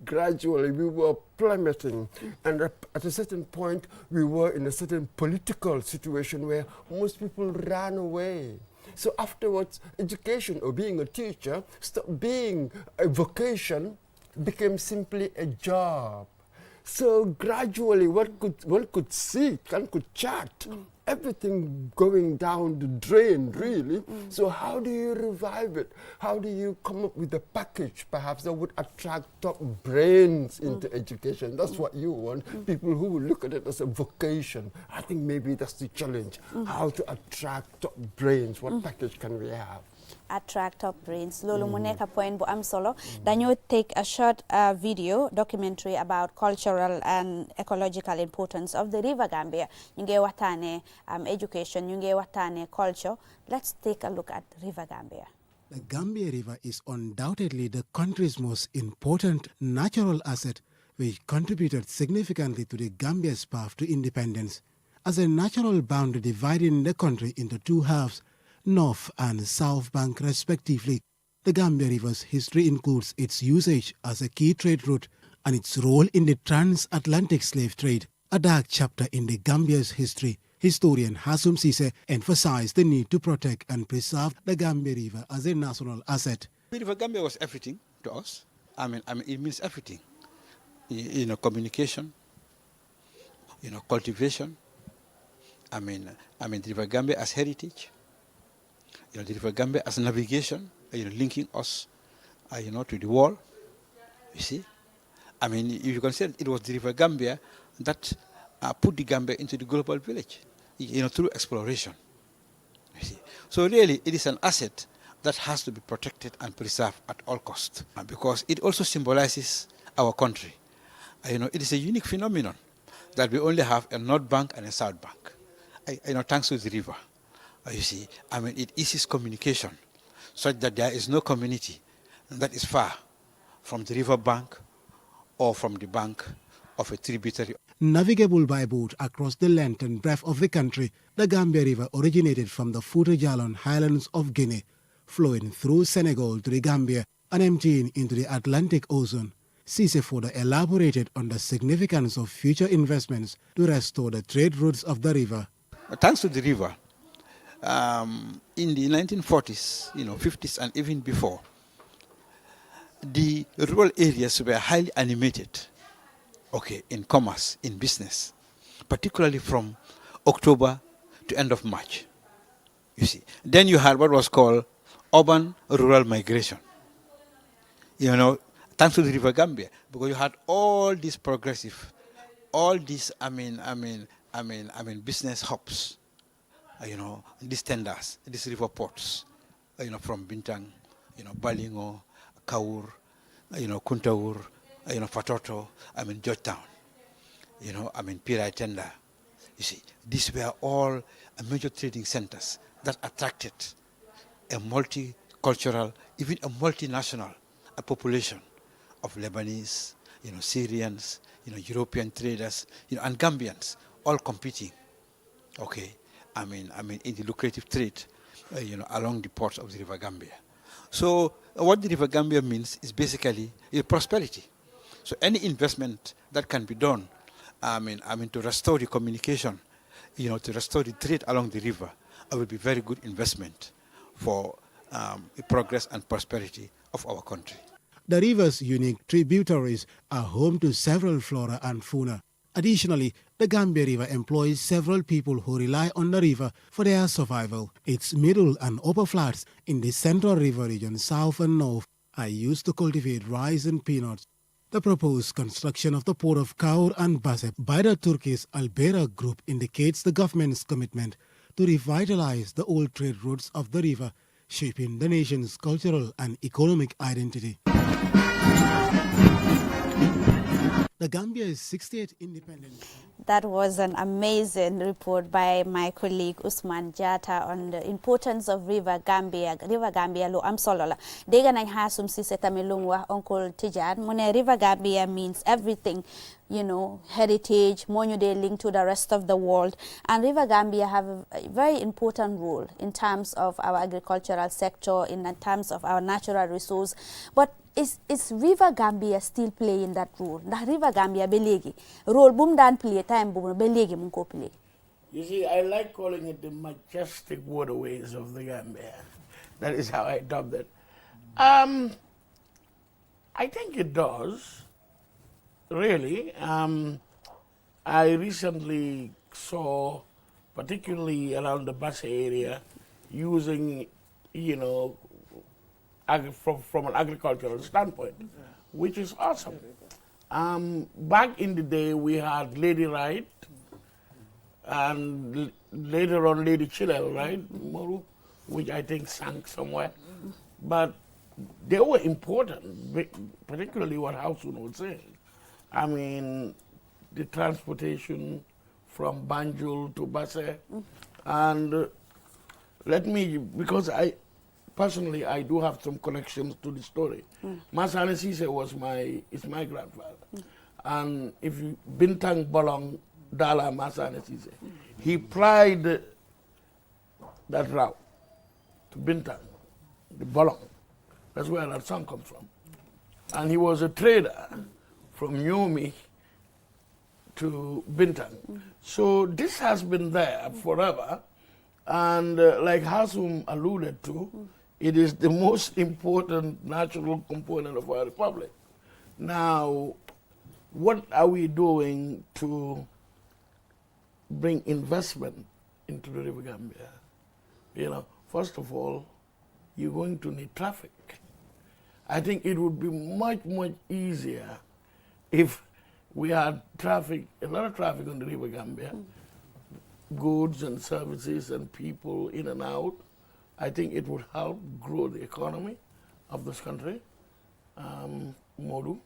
Gradually, we were plummeting, and at a certain point, we were in a certain political situation where most people ran away. So afterwards, education or being a teacher stopped being a vocation, became simply a job. So gradually, one could see, one could chart, everything going down the drain, really. So how do you revive it? How do you come up with a package, perhaps, that would attract top brains into education? That's what you want, people who will look at it as a vocation. I think maybe that's the challenge, how to attract top brains. What package can we have? Attract top brains. Lolo mu nekk point bu am solo. Dañoo take a short video documentary about cultural and ecological importance of the River Gambia. Ñu ngi waxtaane education, ñu ngi waxtaane culture. Let's take a look at River Gambia. The Gambia River is undoubtedly the country's most important natural asset, which contributed significantly to the Gambia's path to independence. As a natural boundary dividing the country into two halves, North and South Bank respectively, the Gambia River's history includes its usage as a key trade route and its role in the transatlantic slave trade, a dark chapter in the Gambia's history. Historian Hassoum Ceesay emphasized the need to protect and preserve the Gambia River as a national asset. The River Gambia was everything to us. I mean, it means everything. You know, communication, you know, cultivation. I mean, the River Gambia as heritage. You know, the River Gambia as navigation. You know, linking us, you know, to the world. You see, I mean, if you consider it was the River Gambia that put the Gambia into the global village. You know, through exploration. You see, so really, it is an asset that has to be protected and preserved at all costs, because it also symbolizes our country. You know, it is a unique phenomenon that we only have a north bank and a south bank. You know, thanks to the river. You see, I mean, it eases communication such that there is no community that is far from the river bank or from the bank of a tributary. Navigable by boat across the length and breadth of the country, the Gambia River originated from the Fouta Djallon highlands of Guinea, flowing through Senegal to the Gambia and emptying into the Atlantic Ocean. Ceesay further elaborated on the significance of future investments to restore the trade routes of the river. Thanks to the river, in the 1940s, you know, 50s and even before, the rural areas were highly animated, okay, in commerce, in business, particularly from October to end of March. You see, then you had what was called urban-rural migration. You know, thanks to the River Gambia, because you had all these progressive, all these, business hubs, you know, these tenders, these river ports, you know, from Bintang, you know, Balingo, Kaur, you know, Kuntaur, you know, Fatoto, Georgetown, you know, Pirai Tenda. You see, these were all major trading centers that attracted a multicultural, even a multinational population of Lebanese, you know, Syrians, you know, European traders, you know, and Gambians, all competing, okay, in the lucrative trade, you know, along the ports of the River Gambia. So what the River Gambia means is basically prosperity. So any investment that can be done, to restore the communication, you know, to restore the trade along the river, it will be very good investment for the progress and prosperity of our country. The river's unique tributaries are home to several flora and fauna. Additionally, the Gambia River employs several people who rely on the river for their survival. Its middle and upper flats in the central river region, south and north, are used to cultivate rice and peanuts. The proposed construction of the port of Kaur and Basse by the Turkish Albera Group indicates the government's commitment to revitalize the old trade routes of the river, shaping the nation's cultural and economic identity. The Gambia's 68th independence. That was an amazing report by my colleague Usman Jata on the importance of River Gambia. River Gambia lo am solo la. Dega nañ Hassoum Ceesay tamit lu mu wax Uncle Tijan mu ne River Gambia means everything, you know, heritage, moo ñu dee link to the rest of the world. And River Gambia have a very important role in terms of our agricultural sector, in terms of our natural resource. But is River Gambia still playing that role? Ndax River Gambia ba léegi role bu mu daan play time boobu ba léegi mu ngi ko play. You see, I like calling it the majestic waterways of the Gambia. That is how I dubbed it. I think it does, really. I recently saw, particularly around the Basse area, using, you know, from an agricultural standpoint, which is awesome. Back in the day, we had Lady Wright, and later on Lady Chilwell, right, Moru, which I think sank somewhere. But they were important, particularly what Hausun was saying. I mean, the transportation from Banjul to Basse, and because personally, I do have some connections to the story. Masane Ceesay is my grandfather. And if you, Bintang Bolong Dala Masane Ceesay, he plied that route to Bintang, the Bolong. That's where that song comes from. And he was a trader from Yomi to Bintan. So this has been there forever, and like Hasum alluded to, it is the most important natural component of our republic. Now, what are we doing to bring investment into the River Gambia? You know, first of all, you're going to need traffic. I think it would be much, much easier if we had traffic, a lot of traffic on the River Gambia, goods and services and people in and out. I think it would help grow the economy of this country. Modu?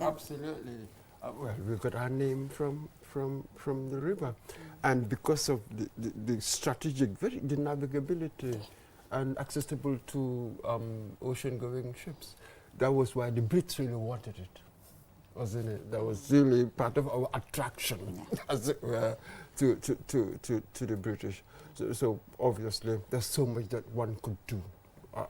Absolutely. Well, we got our name from the river, and because of the strategic, the navigability and accessible to ocean-going ships, that was why the Brits really wanted it, wasn't it? That was really part of our attraction, as it were, to the British. So obviously, there's so much that one could do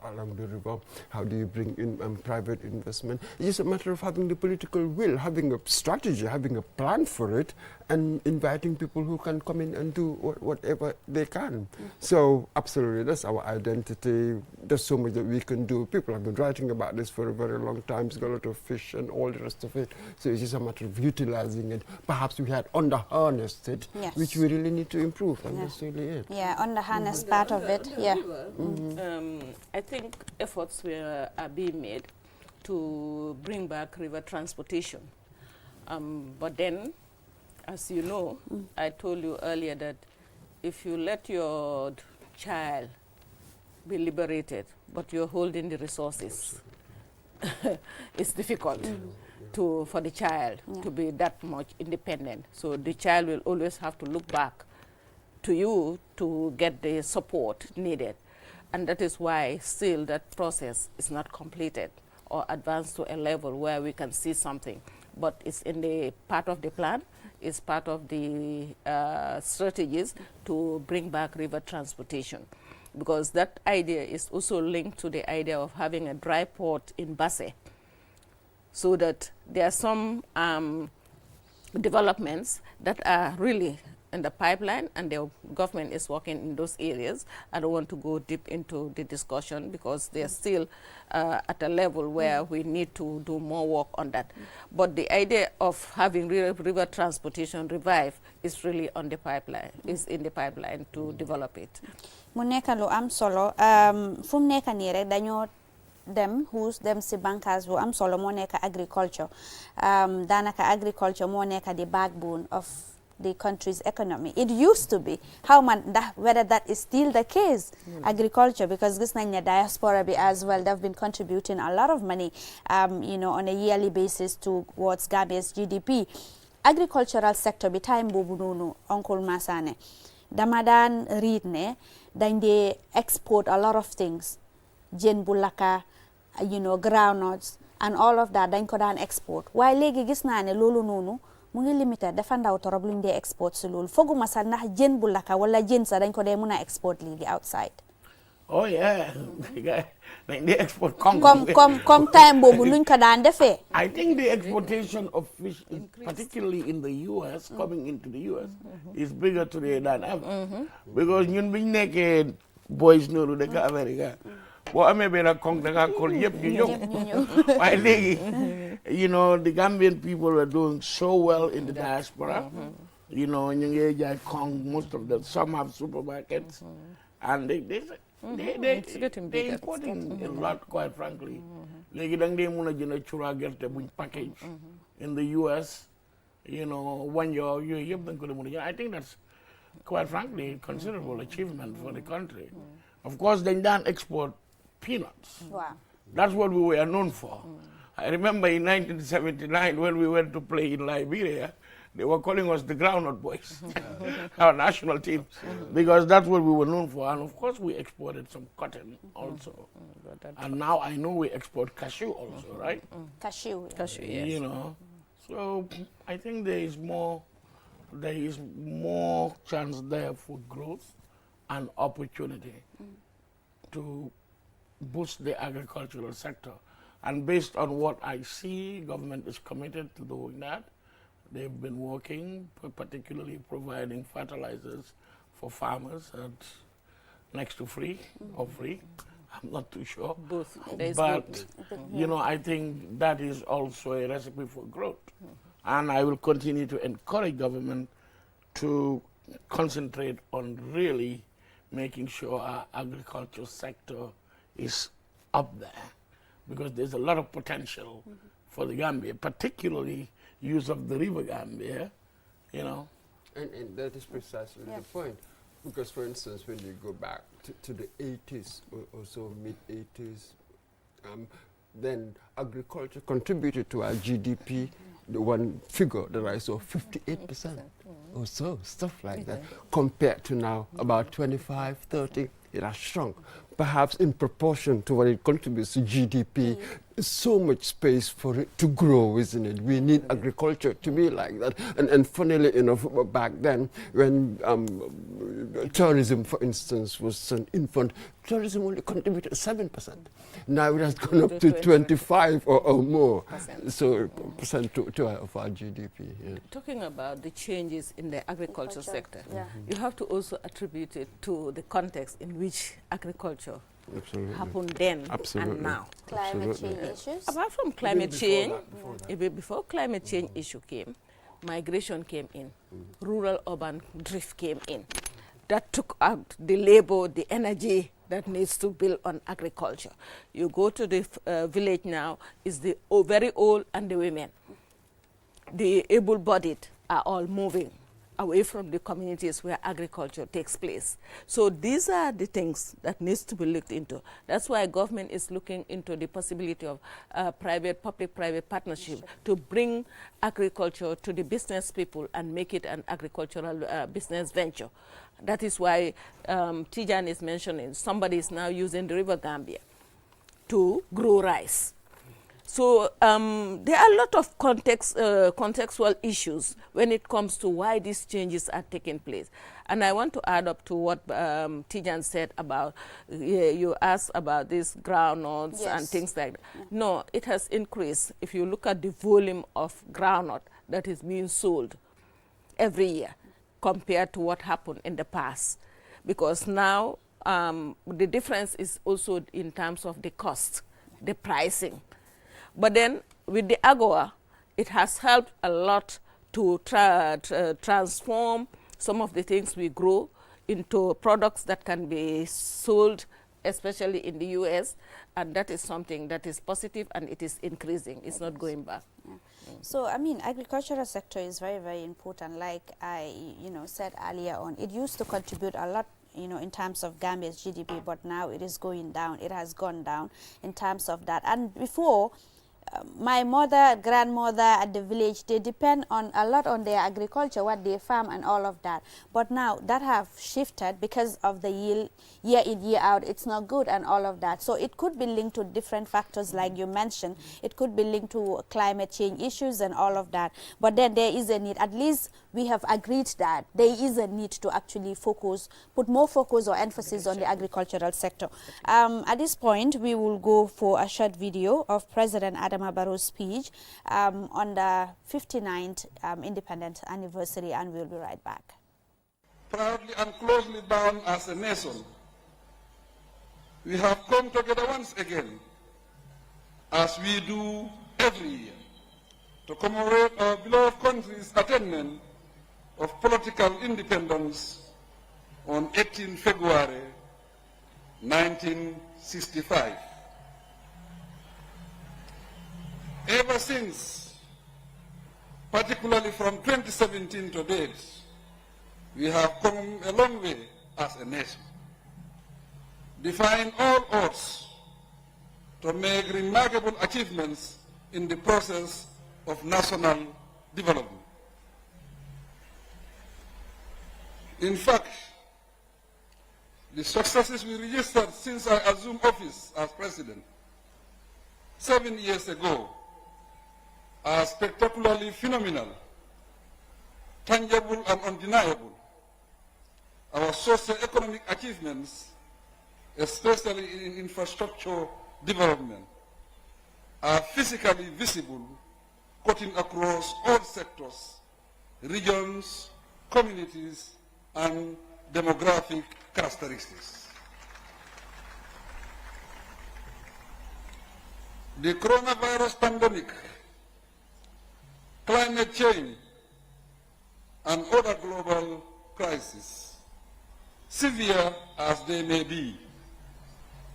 along the river. How do you bring in private investment? It's just a matter of having the political will, having a strategy, having a plan for it, and inviting people who can come in and do whatever they can. So absolutely, that's our identity. There's so much that we can do. People have been writing about this for a very long time. It's got a lot of fish and all the rest of it. So it's just a matter of utilizing it. Perhaps we had under-harnessed it, which we really need to improve, and that's really it. Yeah, under-harnessed part of it, yeah. I think efforts are being made to bring back river transportation. But then, as you know, I told you earlier that if you let your child be liberated, but you're holding the resources, it's difficult for the child to be that much independent. So the child will always have to look back to you to get the support needed. And that is why still that process is not completed or advanced to a level where we can see something. But it's in the part of the plan, it's part of the strategies to bring back river transportation. Because that idea is also linked to the idea of having a dry port in Basse, so that there are some developments that are really in the pipeline, and the government is working in those areas. I don't want to go deep into the discussion because they're still at a level where we need to do more work on that. But the idea of having river transportation revive is really on the pipeline, is in the pipeline to develop it. Mu nekk lu am solo fu mu nekk nii rek dañoo dem si bànqaas bu am solo moo nekk agriculture. Daanaka agriculture moo nekk the backbone of the country's economy. It used to be. Whether that is still the case, agriculture, because gis nañ ne diaspora bi as well, they've been contributing a lot of money, you know, on a yearly basis towards Gambia's GDP. Agricultural sector bi time boobu noonu Uncle Masane dama daan read ne dañ dee export a lot of things, jën bu lakka, you know, groundnuts and all of that dañ ko daan export. Waaye léegi gis naa ne loolu noonu mu ngi limité dafa ndaw torop luñ dee export si loolu foguma sax ndax jën bu lakka wala jën sax dañ ko dee mun a export léegi outside. Oh yeah, dañ dee export comme time boobu luñ ko daan defee. I think the exportation of fish, particularly in the U.S., coming into the U.S., is bigger today than ever. Because ñun biñ nekkee boys noonu dëkk America, boo amee benn kong da nga call yëpp ñu ñëw. Waaye léegi, you know, the Gambian people were doing so well in the diaspora. You know, ñu ngi jaay kong, most of them, some have supermarkets, and they're importing a lot, quite frankly. Léegi da nga dee mun a jënd cura gerte buñ package in the U.S., you know, wanjo yooyu yëpp dañ ko dee mun a jënd. I think that's, quite frankly, a considerable achievement for the country. Of course, dañ daan export peanuts. Wow. That's what we were known for. I remember in 1979 when we went to play in Liberia, they were calling us the Groundnut Boys, our national team, because that's what we were known for. And of course, we exported some cotton also. And now I know we export cashew also, right? Cashew, yes. You know, so I think there is more chance there for growth and opportunity to boost the agricultural sector. And based on what I see, government is committed to doing that. They've been working, particularly providing fertilizers for farmers at next to free or free. I'm not too sure. Both. But, you know, I think that is also a recipe for growth. And I will continue to encourage government to concentrate on really making sure our agriculture sector is up there, because there's a lot of potential for the Gambia, particularly use of the river Gambia, you know. And that is precisely the point. Because, for instance, when you go back to the 80s or so, mid-80s, then agriculture contributed to our GDP, the one figure that I saw, 58% or so, stuff like that. Compared to now, about 25, 30, it has shrunk. Perhaps in proportion to what it contributes to GDP, so much space for it to grow, isn't it? We need agriculture to be like that. And funnily enough, back then, when tourism, for instance, was an infant, tourism only contributed 7%. Now it has gone up to 25 or more percent to of our GDP. Yeah. Talking about the changes in the agriculture sector, you have to also attribute it to the context in which agriculture happened then and now. Climate change issues? Apart from climate change, even before climate change issue came, migration came in, rural-urban drift came in. That took out the labor, the energy that needs to build on agriculture. You go to the village now, it's the very old and the women. The able-bodied are all moving away from the communities where agriculture takes place. So these are the things that needs to be looked into. That's why government is looking into the possibility of public-private partnership to bring agriculture to the business people and make it an agricultural business venture. That is why Tijan is mentioning somebody is now using the river Gambia to grow rice. So there are a lot of contextual issues when it comes to why these changes are taking place. And I want to add up to what Tijan said about, you asked about these groundnuts and things like that. No, it has increased. If you look at the volume of groundnut that is being sold every year compared to what happened in the past. Because now the difference is also in terms of the cost, the pricing. But then with the AGOA, it has helped a lot to transform some of the things we grow into products that can be sold, especially in the US, and that is something that is positive and it is increasing. It's not going back. So, I mean, agricultural sector is very, very important. Like I, said earlier on, it used to contribute a lot, in terms of Gambia's GDP, but now it is going down. It has gone down in terms of that. And before, my mother, grandmother at the village, they depend on a lot on their agriculture, what they farm and all of that. But now that have shifted because of the yield, year in, year out, it's not good and all of that. So it could be linked to different factors like you mentioned. It could be linked to climate change issues and all of that. But then there is a need, at least we have agreed that there is a need to actually put more focus or emphasis on the agricultural sector. At this point, we will go for a short video of President Adama Barrow's speech on the 59th independence anniversary, and we'll be right back. Proudly and closely bound as a nation, we have come together once again, as we do every year, to commemorate our beloved country's attainment of political independence on 18 February 1965. Ever since, particularly from 2017 to date, we have come a long way as a nation, defying all odds to make remarkable achievements in the process of national development. In fact, the successes we registered since I assumed office as president 7 years ago are spectacularly phenomenal, tangible and undeniable. Our socio-economic achievements, especially in infrastructure development, are physically visible cutting across all sectors, regions, communities, and demographic characteristics. The coronavirus pandemic, climate change, and other global crises, severe as they may be,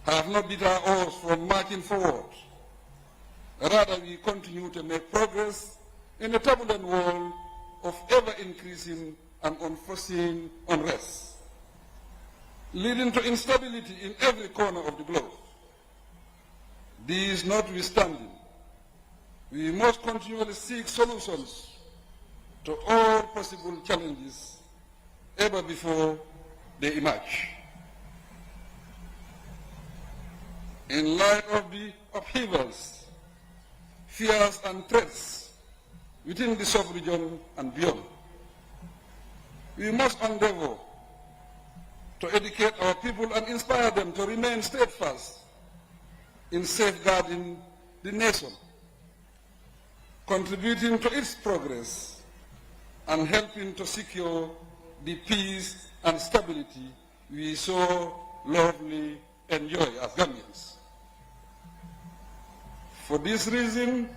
have not deterred us from marching forward. Rather, we continue to make progress in a turbulent world of ever-increasing and unforeseen unrest, leading to instability in every corner of the globe. These notwithstanding, we must continually seek solutions to all possible challenges ever before they emerge. In light of the upheavals, fears and threats within the sub-region and beyond, we must endeavor to educate our people and inspire them to remain steadfast in safeguarding the nation, contributing to its progress, and helping to secure the peace and stability we so lovingly enjoy as Gambians. For this reason,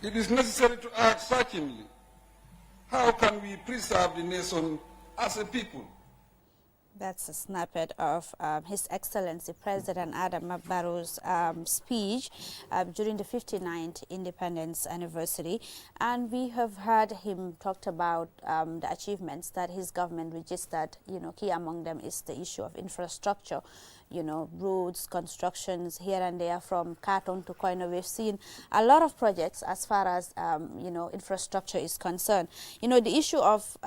it is necessary to ask searchingly, how can we preserve the nation as a people? That's a snippet of His Excellency President Adama Barrow's speech during the 59th Independence Anniversary. And we have heard him talk about the achievements that his government registered. You know, key among them is the issue of infrastructure. You know, roads, constructions here and there from Karton to Koino. We've seen a lot of projects as far as, you know, infrastructure is concerned. You know, the issue of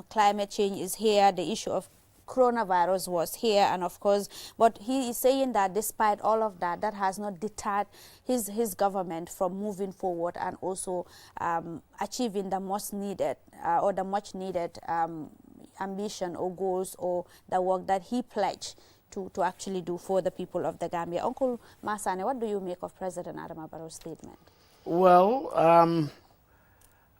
climate change is here, the issue of coronavirus was here, and of course, but he is saying that despite all of that, that has not deterred his government from moving forward and also achieving the most needed or the much needed ambition or goals or the work that he pledged to actually do for the people of the Gambia. Uncle Masane, what do you make of President Adama Barrow's statement? Well,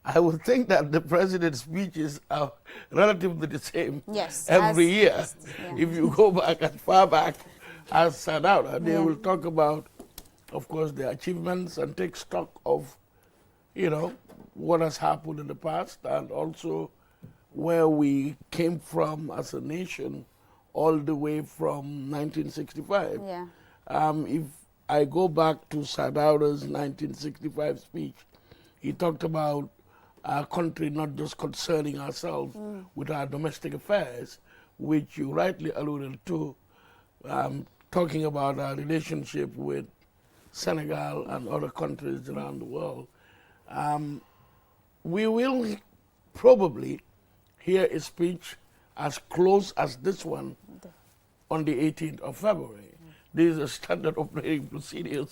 I would think that the president's speeches are relatively the same every year. Yeah. If you go back as far back as Sadauda, they will talk about, of course, their achievements and take stock of, you know, what has happened in the past and also where we came from as a nation all the way from 1965. Yeah. If I go back to Sadauda's 1965 speech, he talked about our country not just concerning ourselves with our domestic affairs, which you rightly alluded to, talking about our relationship with Senegal and other countries around the world. We will probably hear a speech as close as this one on the 18th of February. This is a standard operating procedures.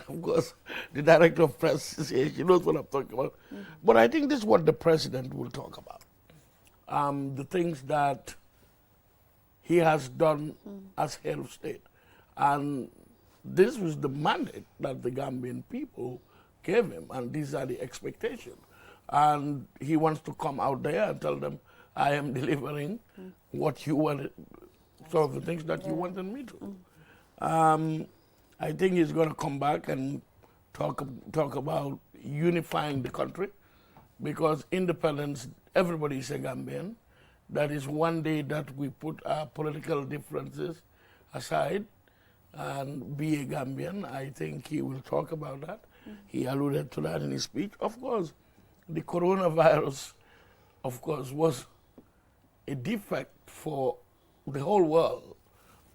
Of course, the director of press is here. She knows what I'm talking about. But I think this is what the president will talk about. The things that he has done as head of state. And this was the mandate that the Gambian people gave him. And these are the expectations. And he wants to come out there and tell them, I am delivering what you wanted, sort of the things that you wanted me to. I think he's going to come back and talk about unifying the country, because independence, everybody is a Gambian. That is one day that we put our political differences aside and be a Gambian. I think he will talk about that. He alluded to that in his speech. Of course, the coronavirus, of course, was a defect for the whole world.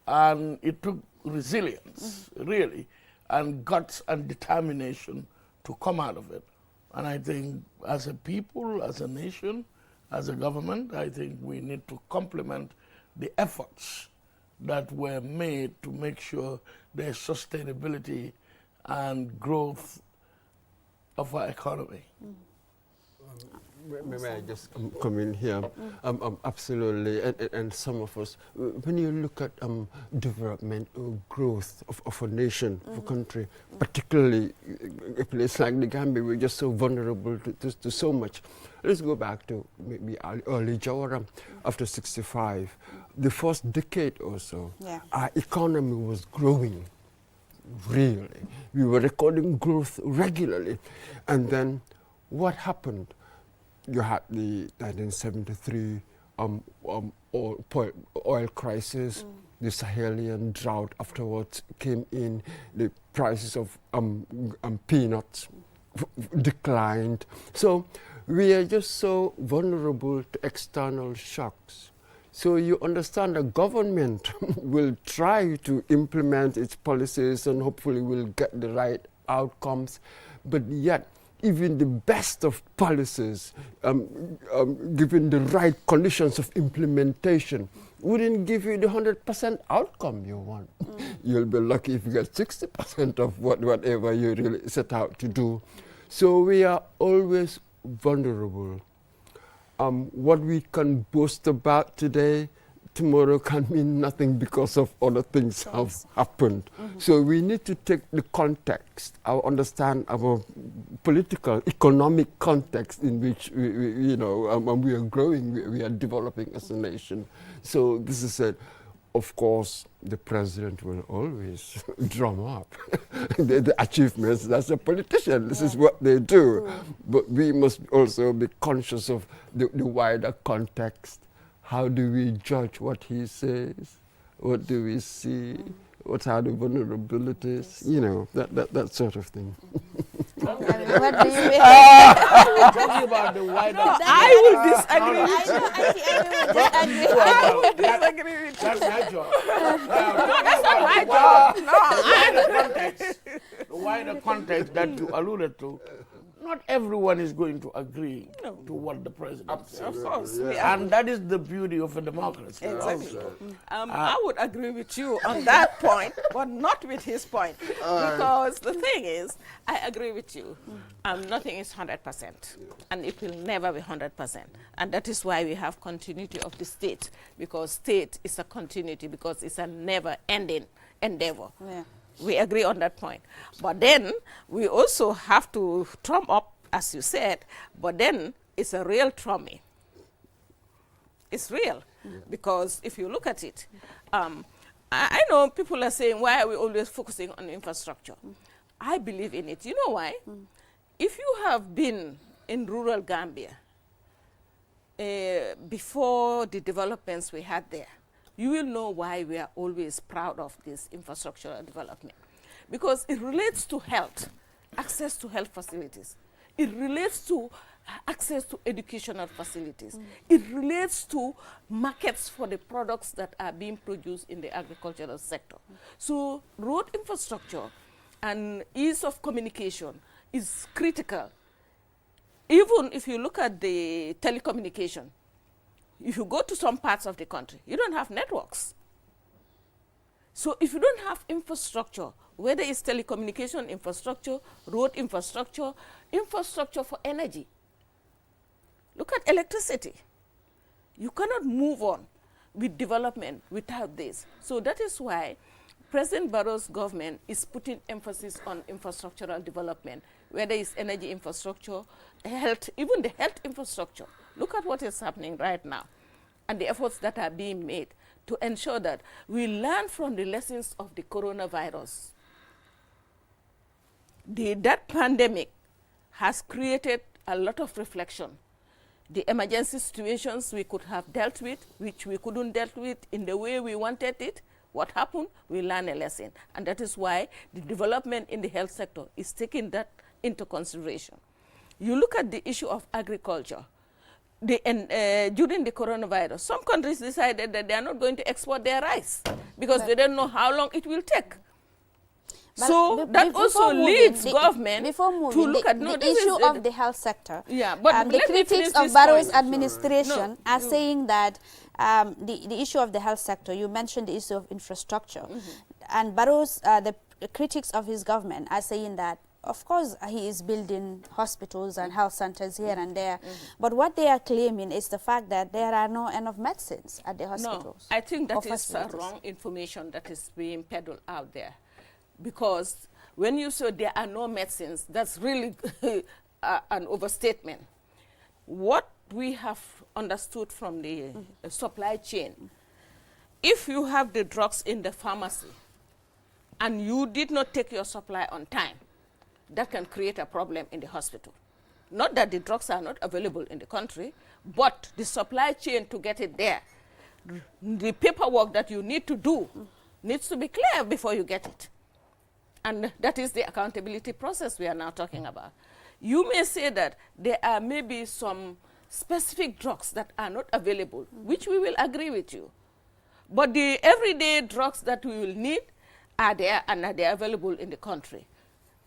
And it took resilience, really, and guts and determination to come out of it. And I think as a people, as a nation, as a government, I think we need to complement the efforts that were made to make sure there's sustainability and growth of our economy. May I just come in here? Absolutely, and some of us, when you look at development or growth of a nation, of a country, particularly a place like the Gambia, we're just so vulnerable to so much. Let's go back to maybe early Jawara, after 65. The first decade or so, our economy was growing, really. We were recording growth regularly. And then what happened? You had the 1973 oil crisis, the Sahelian drought afterwards came in, the prices of peanuts declined. So we are just so vulnerable to external shocks. So you understand the government will try to implement its policies and hopefully will get the right outcomes, but yet even the best of policies, given the right conditions of implementation, wouldn't give you the 100% outcome you want. You'll be lucky if you get 60% of whatever you really set out to do. So we are always vulnerable. What we can boast about today, tomorrow can mean nothing because of other things have happened. So we need to take the context, understand our political, economic context in which we are growing, we are developing as a nation. So this is it. Of course, the president will always drum up the achievements. That's a politician. This is what they do. But we must also be conscious of the wider context. How do we judge what he says? What do we see? What are the vulnerabilities? You know, that sort of thing. What do you mean? Talking about the wider... I will disagree with you. I will disagree with you. That's my job. That's not my job. The wider context that you alluded to, not everyone is going to agree to what the president says. Of course. And that is the beauty of a democracy. Exactly. I would agree with you on that point, but not with his point. Because the thing is, I agree with you. Nothing is 100%. And it will never be 100%. And that is why we have continuity of the state. Because state is a continuity, because it's a never-ending endeavor. Yeah. We agree on that point. But then we also have to trump up, as you said, but then it's a real trumping. It's real. Because if you look at it, I know people are saying, why are we always focusing on infrastructure? I believe in it. You know why? If you have been in rural Gambia before the developments we had there, you will know why we are always proud of this infrastructural development. Because it relates to health, access to health facilities. It relates to access to educational facilities. It relates to markets for the products that are being produced in the agricultural sector. So road infrastructure and ease of communication is critical. Even if you look at the telecommunication, if you go to some parts of the country, you don't have networks. So if you don't have infrastructure, whether it's telecommunication infrastructure, road infrastructure, infrastructure for energy. Look at electricity. You cannot move on with development without this. So that is why President Barrow's government is putting emphasis on infrastructural development, whether it's energy infrastructure, health, even the health infrastructure. Look at what is happening right now and the efforts that are being made to ensure that we learn from the lessons of the coronavirus. That pandemic has created a lot of reflection. The emergency situations we could have dealt with, which we couldn't deal with in the way we wanted it, what happened? We learn a lesson. And that is why the development in the health sector is taking that into consideration. You look at the issue of agriculture. During the coronavirus, some countries decided that they are not going to export their rice because they don't know how long it will take. But so that also leads government to look at the issue of the health sector. Yeah, but the critics of Barrow's administration are saying that the issue of the health sector, you mentioned the issue of infrastructure, and Barrow's, the critics of his government are saying that of course, he is building hospitals and health centers here and there. But what they are claiming is the fact that there are no enough medicines at the hospitals. No, I think that is wrong information that is being peddled out there. Because when you say there are no medicines, that's really an overstatement. What we have understood from the supply chain, if you have the drugs in the pharmacy and you did not take your supply on time, that can create a problem in the hospital. Not that the drugs are not available in the country, but the supply chain to get it there, the paperwork that you need to do needs to be clear before you get it. And that is the accountability process we are now talking about. You may say that there are maybe some specific drugs that are not available, which we will agree with you. But the everyday drugs that we will need are there and are they available in the country.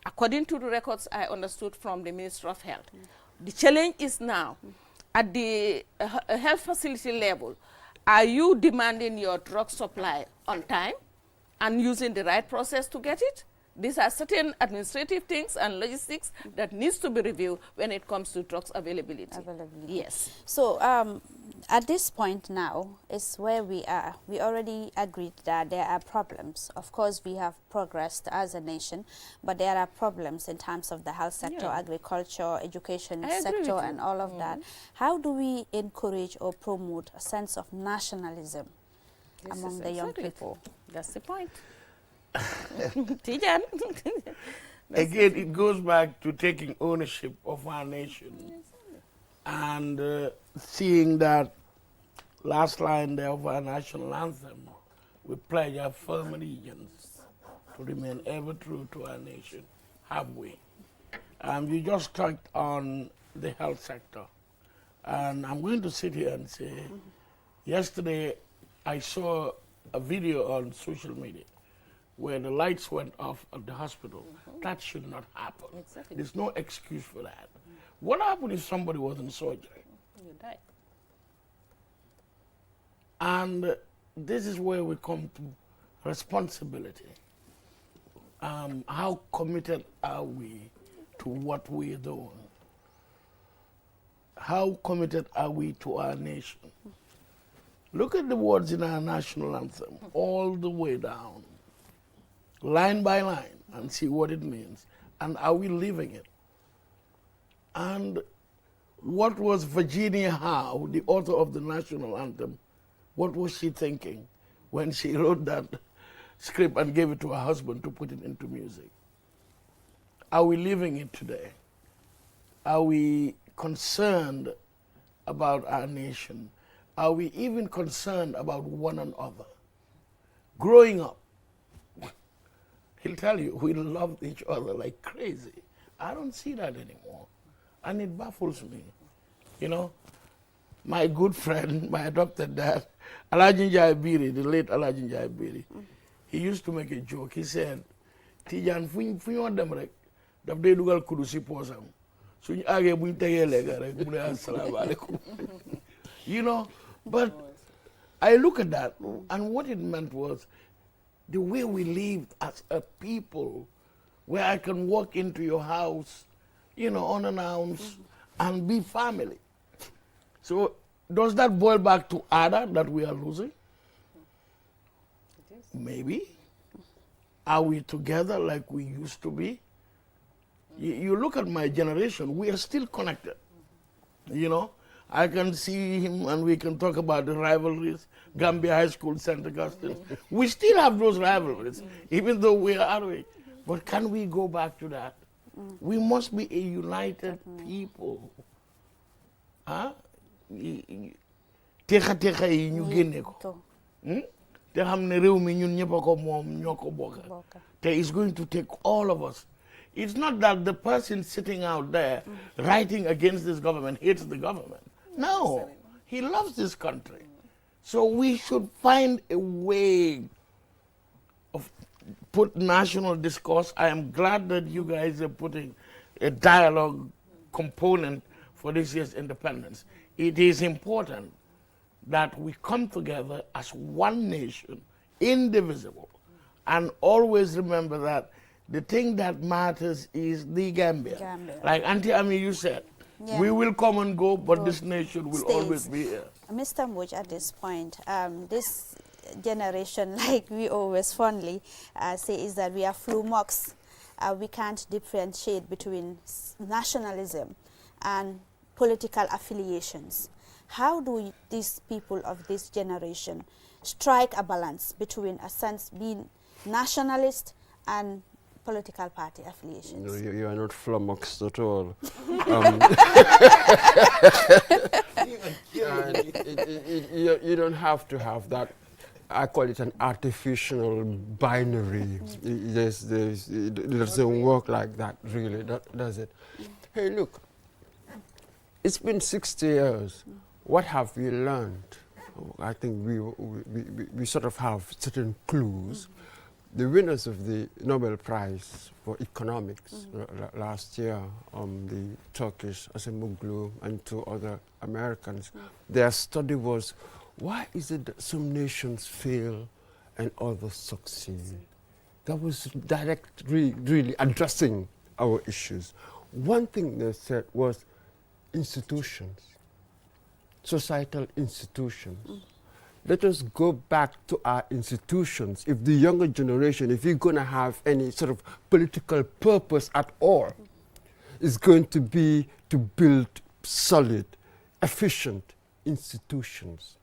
According to the records I understood from the Ministry of Health, the challenge is now at the health facility level, are you demanding your drug supply on time and using the right process to get it? These are certain administrative things and logistics that needs to be reviewed when it comes to drugs availability. Yes. So at this point now is where we are. We already agreed that there are problems. Of course, we have progressed as a nation, but there are problems in terms of the health sector, agriculture, education sector, and all of that. How do we encourage or promote a sense of nationalism among the young people? That's the point. Tijan. Again, it goes back to taking ownership of our nation and seeing that last line there of our national anthem, we pledge our firm allegiance to remain ever true to our nation. Have we? You just touched on the health sector. And I'm going to sit here and say, yesterday I saw a video on social media where the lights went off at the hospital. That should not happen. Exactly. There's no excuse for that. What happened if somebody was in surgery? You die. And this is where we come to responsibility. How committed are we to what we are doing? How committed are we to our nation? Look at the words in our national anthem, all the way down, line by line, and see what it means. And are we living it? And what was Virginia Howe, the author of the national anthem, what was she thinking when she wrote that script and gave it to her husband to put it into music? Are we living it today? Are we concerned about our nation? Are we even concerned about one another? Growing up, he'll tell you, we loved each other like crazy. I don't see that anymore. And it baffles me. You know, my good friend, my adopted dad, Alhaji Njai Biri, the late Alhaji Njai Biri, he used to make a joke. He said, Tijan, fu ñu dem rek daf day dugal kudu si posam. Suñu agé buñ tégué léga rek mu né assalamu alaykum. You know, but I look at that, and what it meant was the way we lived as a people, where I can walk into your house, you know, unannounced, and be family. So does that boil back to Ada that we are losing? Maybe. Are we together like we used to be? You look at my generation, we are still connected. You know, I can see him and we can talk about the rivalries, Gambia High School, St. Augustine. We still have those rivalries, even though we are away. But can we go back to that? We must be a united people. Huh? Texa texa yi ñu génné ko. Te xam ne réew mi ñun ñëpp ko moom ñoo ko bokk. Te it's going to take all of us. It's not that the person sitting out there writing against this government hates the government. No, he loves this country. So we should find a way of put national discourse. I am glad that you guys are putting a dialogue component for this year's independence. It is important that we come together as one nation, indivisible, and always remember that The thing that matters is the Gambia. Gambia. Like Auntie Ami, you said, we will come and go, but this nation will always be here. Mr. Muj, at this point, this generation, like we always fondly say, is that we are flummox. We can't differentiate between nationalism and political affiliations. How do these people of this generation strike a balance between a sense being nationalist and political party affiliations? No, you are not flummoxed at all. You don't have to have that. I call it an artificial binary. It doesn't work like that, really, does it? Hey, look, it's been 60 years. What have we learned? I think we sort of have certain clues. The winners of the Nobel Prize for Economics last year, the Turkish Acemoglu and 2 other Americans, their study was, why is it that some nations fail and others succeed? That was really addressing our issues. One thing they said was institutions, societal institutions. Let us go back to our institutions. If the younger generation, if you're going to have any sort of political purpose at all, is going to be to build solid, efficient institutions.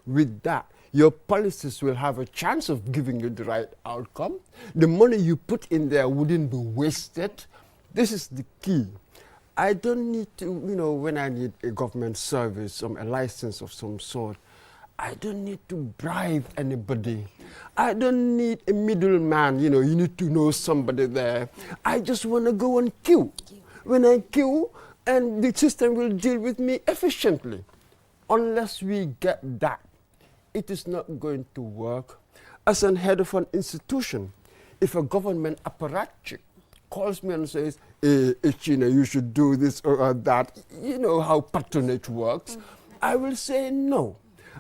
With that, your policies will have a chance of giving you the right outcome. The money you put in there wouldn't be wasted. This is the key. I don't need to, when I need a government service, a license of some sort, I don't need to bribe anybody. I don't need a middleman, you need to know somebody there. I just want to go and queue. When I queue, and the system will deal with me efficiently. Unless we get that, it is not going to work. As an head of an institution, if a government apparatchik calls me and says, hey, China, you should do this or that, you know how patronage works, I will say no.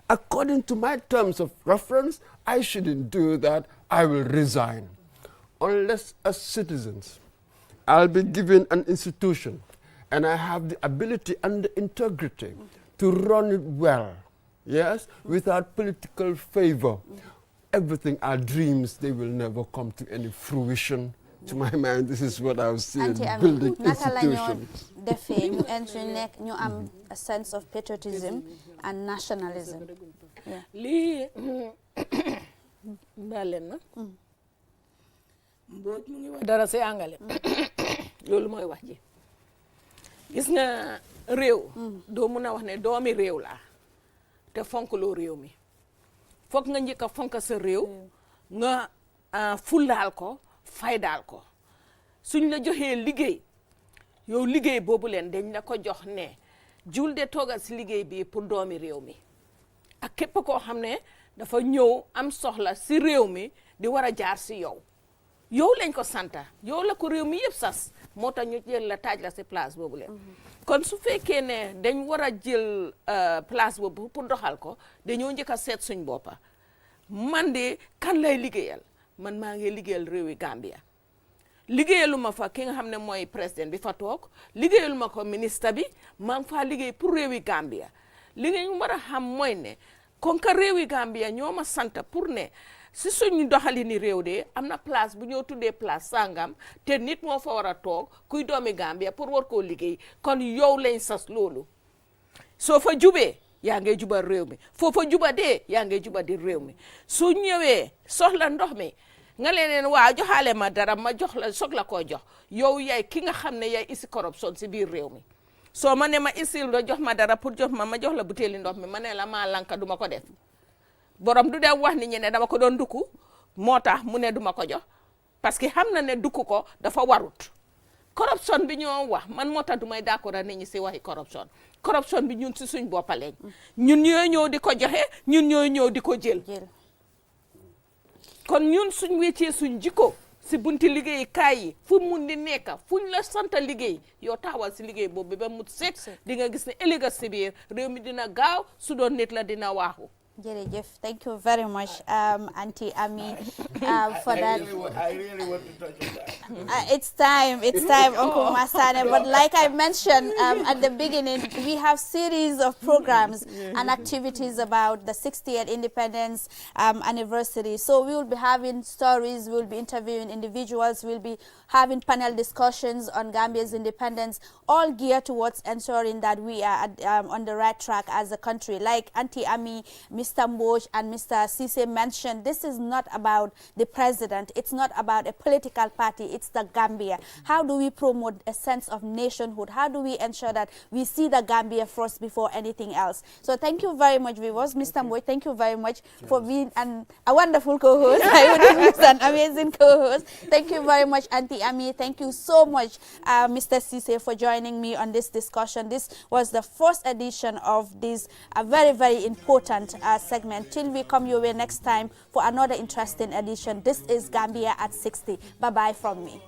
According to my terms of reference, I shouldn't do that. I will resign. Unless as citizens, I'll be given an institution and I have the ability and the integrity to run it well, yes, without political favor. Everything are dreams, they will never come to any fruition. To my mind, this is what I was saying, building institutions. You am a sense of patriotism and nationalism. Li balen na mboj mu ngi wax dara ci angale lolu moy wax ji gis nga rew do mëna wax ne doomi rew la te fonk lo rew mi fokk nga ñëk fonk sa rew nga fulal ko faydal ko suñ la joxé liggéey yow liggéey bobu len dañ la ko jox ne julde togal ci liggéey bi pour doomi rew mi ak képp koo xam ne dafa ñëw am soxla ci réew mi di war a jaar ci yow lañ ko santa yow la ko réew mi yëpp sas moo tax ñu jël la taaj la ci place boobu leen kon su fekkee ne dañ war a jël place boobu pour doxal ko dañoo njëkk a seet suñ boppa man de kan lay liggéeyal man maa ngi liggéeyal réewi Gambia liggéeyaluma fa ki nga xam ne mooy président bi fa toog liggéeyaluma ko ministre bi maa ngi faa liggéey pour réewi Gambia li nga ñu war a xam mooy ne kon ka réewi Gambia ñoo ma sant pour ne si suñu doxalini réew de am na place bu ñoo tuddee place sangam te nit moo fa war a toog kuy doomi Gambia pour war koo liggéey kon yow lañ sas loolu soo fa jubee yaa ngay jubal réew mi foo fa juba dee yaa ngay juba di réew mi su ñëwee soxla ndox mi nga leneen waa joxaale ma dara ma jox la soog la koo jox yow yaay ki nga xam ne yaay isi corruption si biir réew mi soo ma ne ma isil do jox ma dara pour jox ma jox la butéeli ndox mi ma ne la maa lanka duma ko def borom du dem wax ni ñi ne dama ko doon dukku moo tax mu ne duma ko jox parce que xam na ne dukku ko dafa warut corruption bi ñoo wax man moo tax du may d'accord nit ñi si waxi corruption bi ñun si suñ boppaleñ ñun ñooy ñëw di ko joxe ñun ñooy ñëw di ko jël kon ñun suñ wéccee suñ jikko si bunti liggéey kaay yi fu mun di nekk fuñ la santa liggéey yow taxawal si liggéey boobu ba mu set di nga gis ne ëllëg si biir réew mi dina gaaw su doon nit la dina waaxu Thank you very much, Auntie Ami, for that. I really want to touch on that. It's time, Uncle Masane. But like I mentioned at the beginning, we have series of programs and activities about the 60th independence anniversary. So we will be having stories, we will be interviewing individuals, we will be having panel discussions on Gambia's independence, all geared towards ensuring that we are on the right track as a country. Like Auntie Ami, Mr. Mboj and Mr. Cisse mentioned, this is not about the president, it's not about a political party, it's the Gambia. How do we promote a sense of nationhood? How do we ensure that we see the Gambia first before anything else? So thank you very much, viewers. Mr. Mboj, thank you very much for being a wonderful co-host. I would use an amazing co-host. Thank you very much, Auntie Ami. Thank you so much, Mr. Cisse, for joining me on this discussion. This was the first edition of this very, very important segment. Till we come your way next time for another interesting edition. This is Gambia at 60. Bye-bye from me.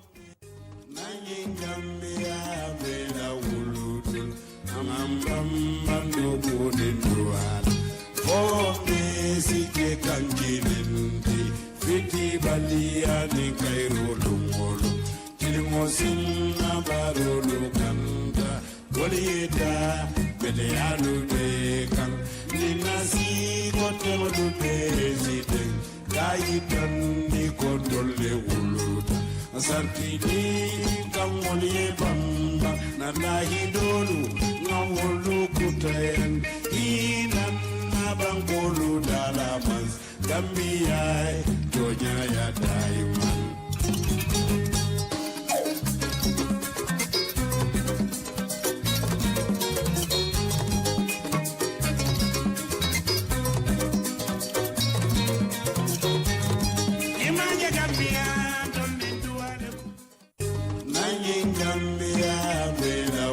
Sarpini kamoni bamba na lahidolu ngawolu kuten inan na bangolu dalamans Gambia tonya ya daim